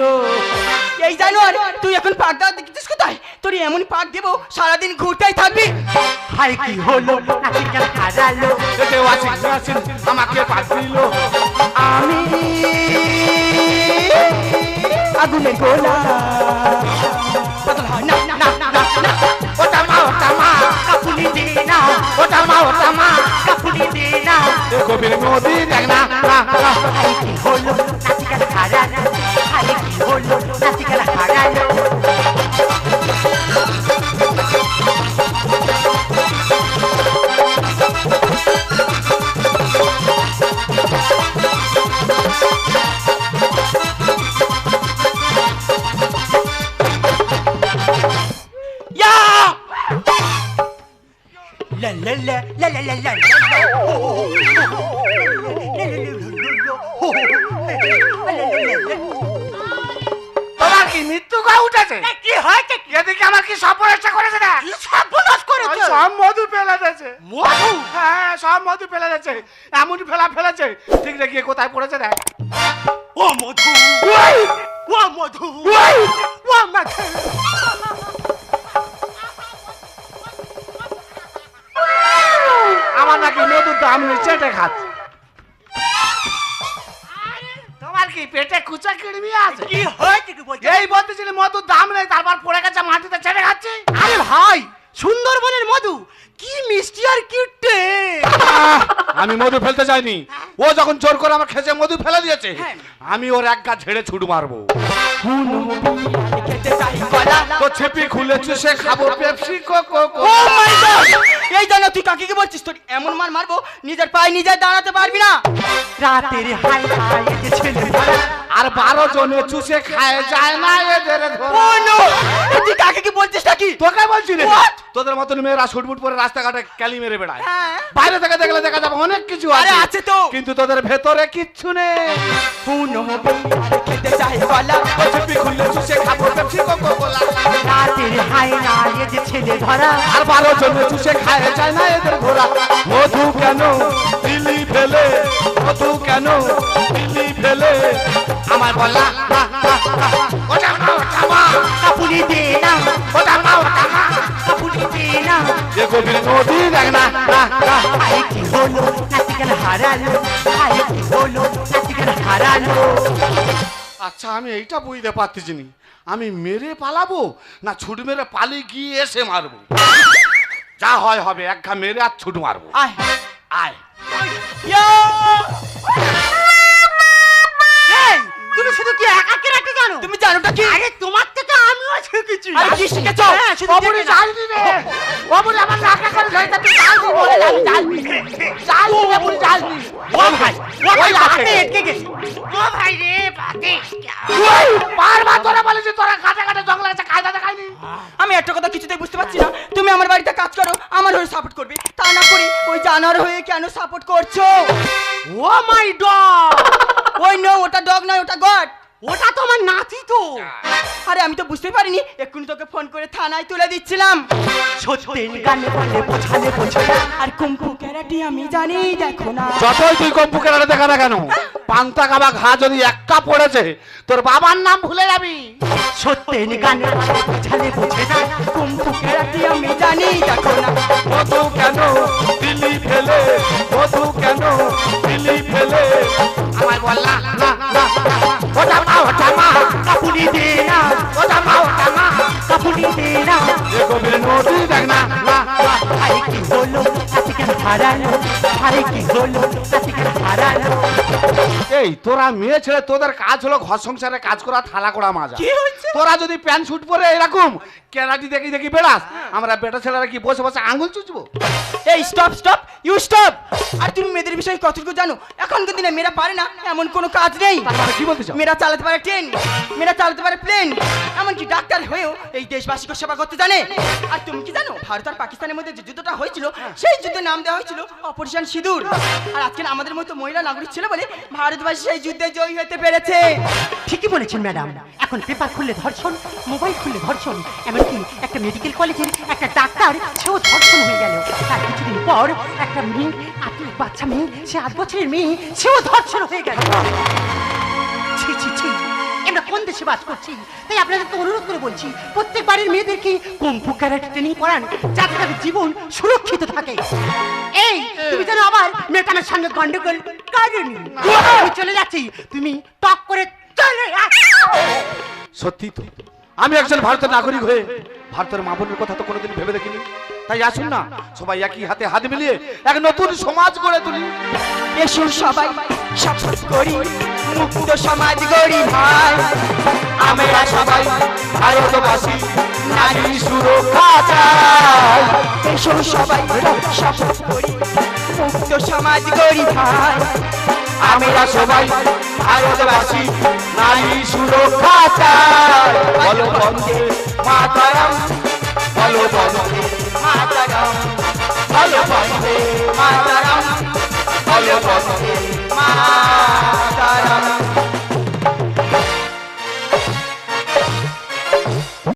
এই জানোয়ার, তুই এখন পাক দেওয়া দেখছিস কোথায়? তোর এমন পাক দেবো সারাদিন ঘুরতেই থাকবি। হাই কি হলো নাতি কেন হারালো? এই যে ওয়াশিং মেশিন আমাকে পাক দিল। আমি আগুনে গোলা না না না না না ওটা মা কাপুলি দে না, ওটা মা কাপুলি দে না। কবির নদী দেখ না। হাই কি হলো নাতি কেন হারালো? হাই কি হলো নাতি কেন হারালো? La la la la la la la তোমার কি মৃত্যু গা উঠেছে? কি হয়েছে? এদিকে আমার কি সর্বনাশটা করেছে না? সর্বনাশ করেছে। সব মধু ফেলে দিয়েছে। মধু? হ্যাঁ, সব মধু ফেলে দিয়েছে। এমন ফেলেছে ঠিক রে গিয়ে কোথায় পড়েছে দেখ। ও মধু, ও মধু, ও মধু। আমার নাকি মধুর দাম নেই, চেটে খাচ্ছে। তোমার কি পেটে কুচা কিড়মি আছে? কি হয়েছে কি বলছো? এই বলতেছিলি মধুর দাম নেই, তারপর পড়ে গেছে মাটিতে চেটে খাচ্ছে। আরে ভাই, সুন্দরবনের মধু কি মিষ্টি আর কিউটে। আমি মধু ফেলতে চাইনি। ও যখন জোর করে আমার খেতে মধু ফেলে দিয়েছে, আমি ওর এক গা ঝেড়ে ছুট মারবো। তো ছেপি খুলে চুষে খাবো পেপসি কোকো। ও মাই গড! এই জানো তুই কাকে কি বলছিস? তোর এমন মার মারবো নিজের পায়ে নিজে দাঁড়াতে পারবি না। রাতের হাই হাই এতে ছেলে ধরা। আর 12 জনে চুষে খায় যায় না এদের ধরে। ও নো! তুই কাকে কি বলছিস নাকি? তোকে বলছি রে। What? তোদের মতন মেয়েরা শুটবুট পরে রাস্তাঘাটে ক্যালি মেরে বেড়ায়। হ্যাঁ। বাইরে থেকে দেখলে দেখা যাবে অনেক কিছু আরে আছে, আছে তো। কিন্তু তোদের ভেতরে কিচ্ছু নেই। খেতে চাই গলা। ও ছেপি খুলে চুষে খাবো পেপসি কোকো কোলা। রাতের হাই না এতে ছেলে ধরা। আর 12 জনে চুষে খায় যায় না এদের ঘোড়া। মধু কেন দিলি ফেলে, মধু কেন দিলি ফেলে আমার বলা। ওটা মা কাপুলি দে না, ওটা মা কাপুলি দে না। যে গভীর নদী দেখ না। হাই কি হলো নাতি কেন হারালো? হাই কি হলো নাতি কেন হারালো? আচ্ছা, আমি এইটা বুঝতে পারতেছি নি, আমি মেরে পালাবো না ছুট মেরে পালিয়ে গিয়ে এসে মারবো? যা হয় হবে, এক ঘা মেরে আর ছুট মারবো। আয় আয়। এই, তুমি শুধু কি একাকে রাখতে জানো? তুমি জানোটা কি? আরে তোমার থেকে আমিও শিখেছি। আরে কি শিখেছো? হ্যাঁ, শুধু অমনি দেখে না। যাইনি রে, অমনি আমার নাকা করে ধরে তুই যাইনি বলে আমি যাইনি, যাইনি অমনি যাইনি। ও ভাই, ও ভাই ওই আছে। হাতে এটকে গেছে। ও ভাই রে বাতে। ওই বারবার তোরা বলেছিস তোরা কাটে কাটে জঙ্গলে আছে, কায়দা দেখাইনি। আমি একটা কথা কিছুতেই বুঝতে পারছি না। তুমি আমার বাড়িতে কাজ করো, আমার হয়ে সাপোর্ট করবে, তা না করি ওই জানোয়ার হয়ে কেন সাপোর্ট করছো? ও মাই গড, ওই নো, ওটা ডগ নয়, ওটা গড। ওটা তো আমার নাতি তো। আরে আমি তো বুঝতেই পারিনি, এক্ষুনি তোকে ফোন করে থানায় তুলে দিচ্ছিলাম। সত্যের গানে বলে বোঝালে বোঝো না। আর কুম্ফু ক্যারাটে আমি জানি, দেখো না। যতই তুই কম্পুকের দেখা না কেন, পান্তা খাবা ঘা যদি এক কাপ পড়েছে তোর বাবার নাম ভুলে যাবি। সত্যের গানে বলে বোঝালে বোঝে না। কুম্ফু ক্যারাটে আমি জানি, দেখো না। মধু কেন দিলি ফেলে, মধু কেন দিলি ফেলে আমায় বললা না না ওটা মা কাপুলি দে না, ওটা মা কাপুলি দে না। এ গভীর নদী দেখ না। হাই কি হলো নাতি কেন হারালো, আরে কি হলো নাতিকে হারালো। এই তোরা মেয়ে ছেলে তোদের কাজ হলো ঘর সংসারে কাজ করা, থালা করা মাজা। তোরা যদি প্যান্ট শুট পরে এরকম কেরাটি দেখি দেখি বেড়াস, আমরা বেটা ছেলেরা কি বসে বসে আঙুল চুচবো? এই স্টপ স্টপ, ইউ স্টপ। আর তুমি মেয়েদের বিষয়ে কতটুকু জানো? এখনকার দিনে মেয়েরা পারে না এমন কোনো কাজ নেই। তারপরে কি বলতে চাও? মেয়েরা চালাতে পারে ট্রেন, মেয়েরা চালাতে পারে প্লেন, এমনকি ডাক্তার হয়েও এই দেশবাসীকে সেবা করতে জানে। আর তুমি কি জানো ভারত আর পাকিস্তানের মধ্যে যে যুদ্ধটা হয়েছিল, সেই যুদ্ধের নাম দেওয়া হয়েছিল অপারেশন সিঁদুর। আর আজকে আমাদের মতো মহিলা নাগরিক ছিল বলে ভারতবাসী সেই যুদ্ধে জয়ী হতে পেরেছে। ঠিকই বলেছেন ম্যাডাম, এখন পেপার খুললে ধর্ষণ, মোবাইল খুললে ধর্ষণ, এমনকি একটা মেডিকেল কলেজের একটা ডাক্তার সেও ধর্ষণ হয়ে গেল। তার কিছুদিন পর একটা মেয়ে, বাচ্চা মেয়ে, সে 8 বছরের মেয়ে, সেও ধর্ষণ হয়ে গেল। ছি ছি ছি, আমরা কোন দেশে বাস করছি? তাই আপনাদেরকে অনুরোধ করে বলছি, প্রত্যেক বাড়ির মেয়েদেরকে কুম্ফু ক্যারাটে ট্রেনিং করান, যাতে তাদের জীবন সুরক্ষিত থাকে। এই তুমি যেন আবার মেয়েটার সঙ্গে গন্ডগোল করেনি। আমি চলে যাচ্ছি, তুমি টক করে চলে সত্যি তো আমি একজন ভারতের নাগরিক হয়ে ভারতের মা বোনের কথা তো কোনোদিন ভেবে দেখিনি। তাই আসুন না সবাই একই হাতে হাত মিলিয়ে এক নতুন সমাজ গড়ে তুলি। এসো সবাই শপথ করি, মুক্ত সমাজ গড়ি ভাই। আমরা সবাই ভারতবাসী, নারী সুরক্ষা চাই। এসো সবাই শপথ করি, মুক্ত সমাজ গড়ি ভাই। আমরা সবাই ভারতবাসী, নারী সুরক্ষা চাই। বলো বন্দে মাতরম, বলো বন্দে মাতরম, বলো বন্দে মাতরম, বলো বন্দে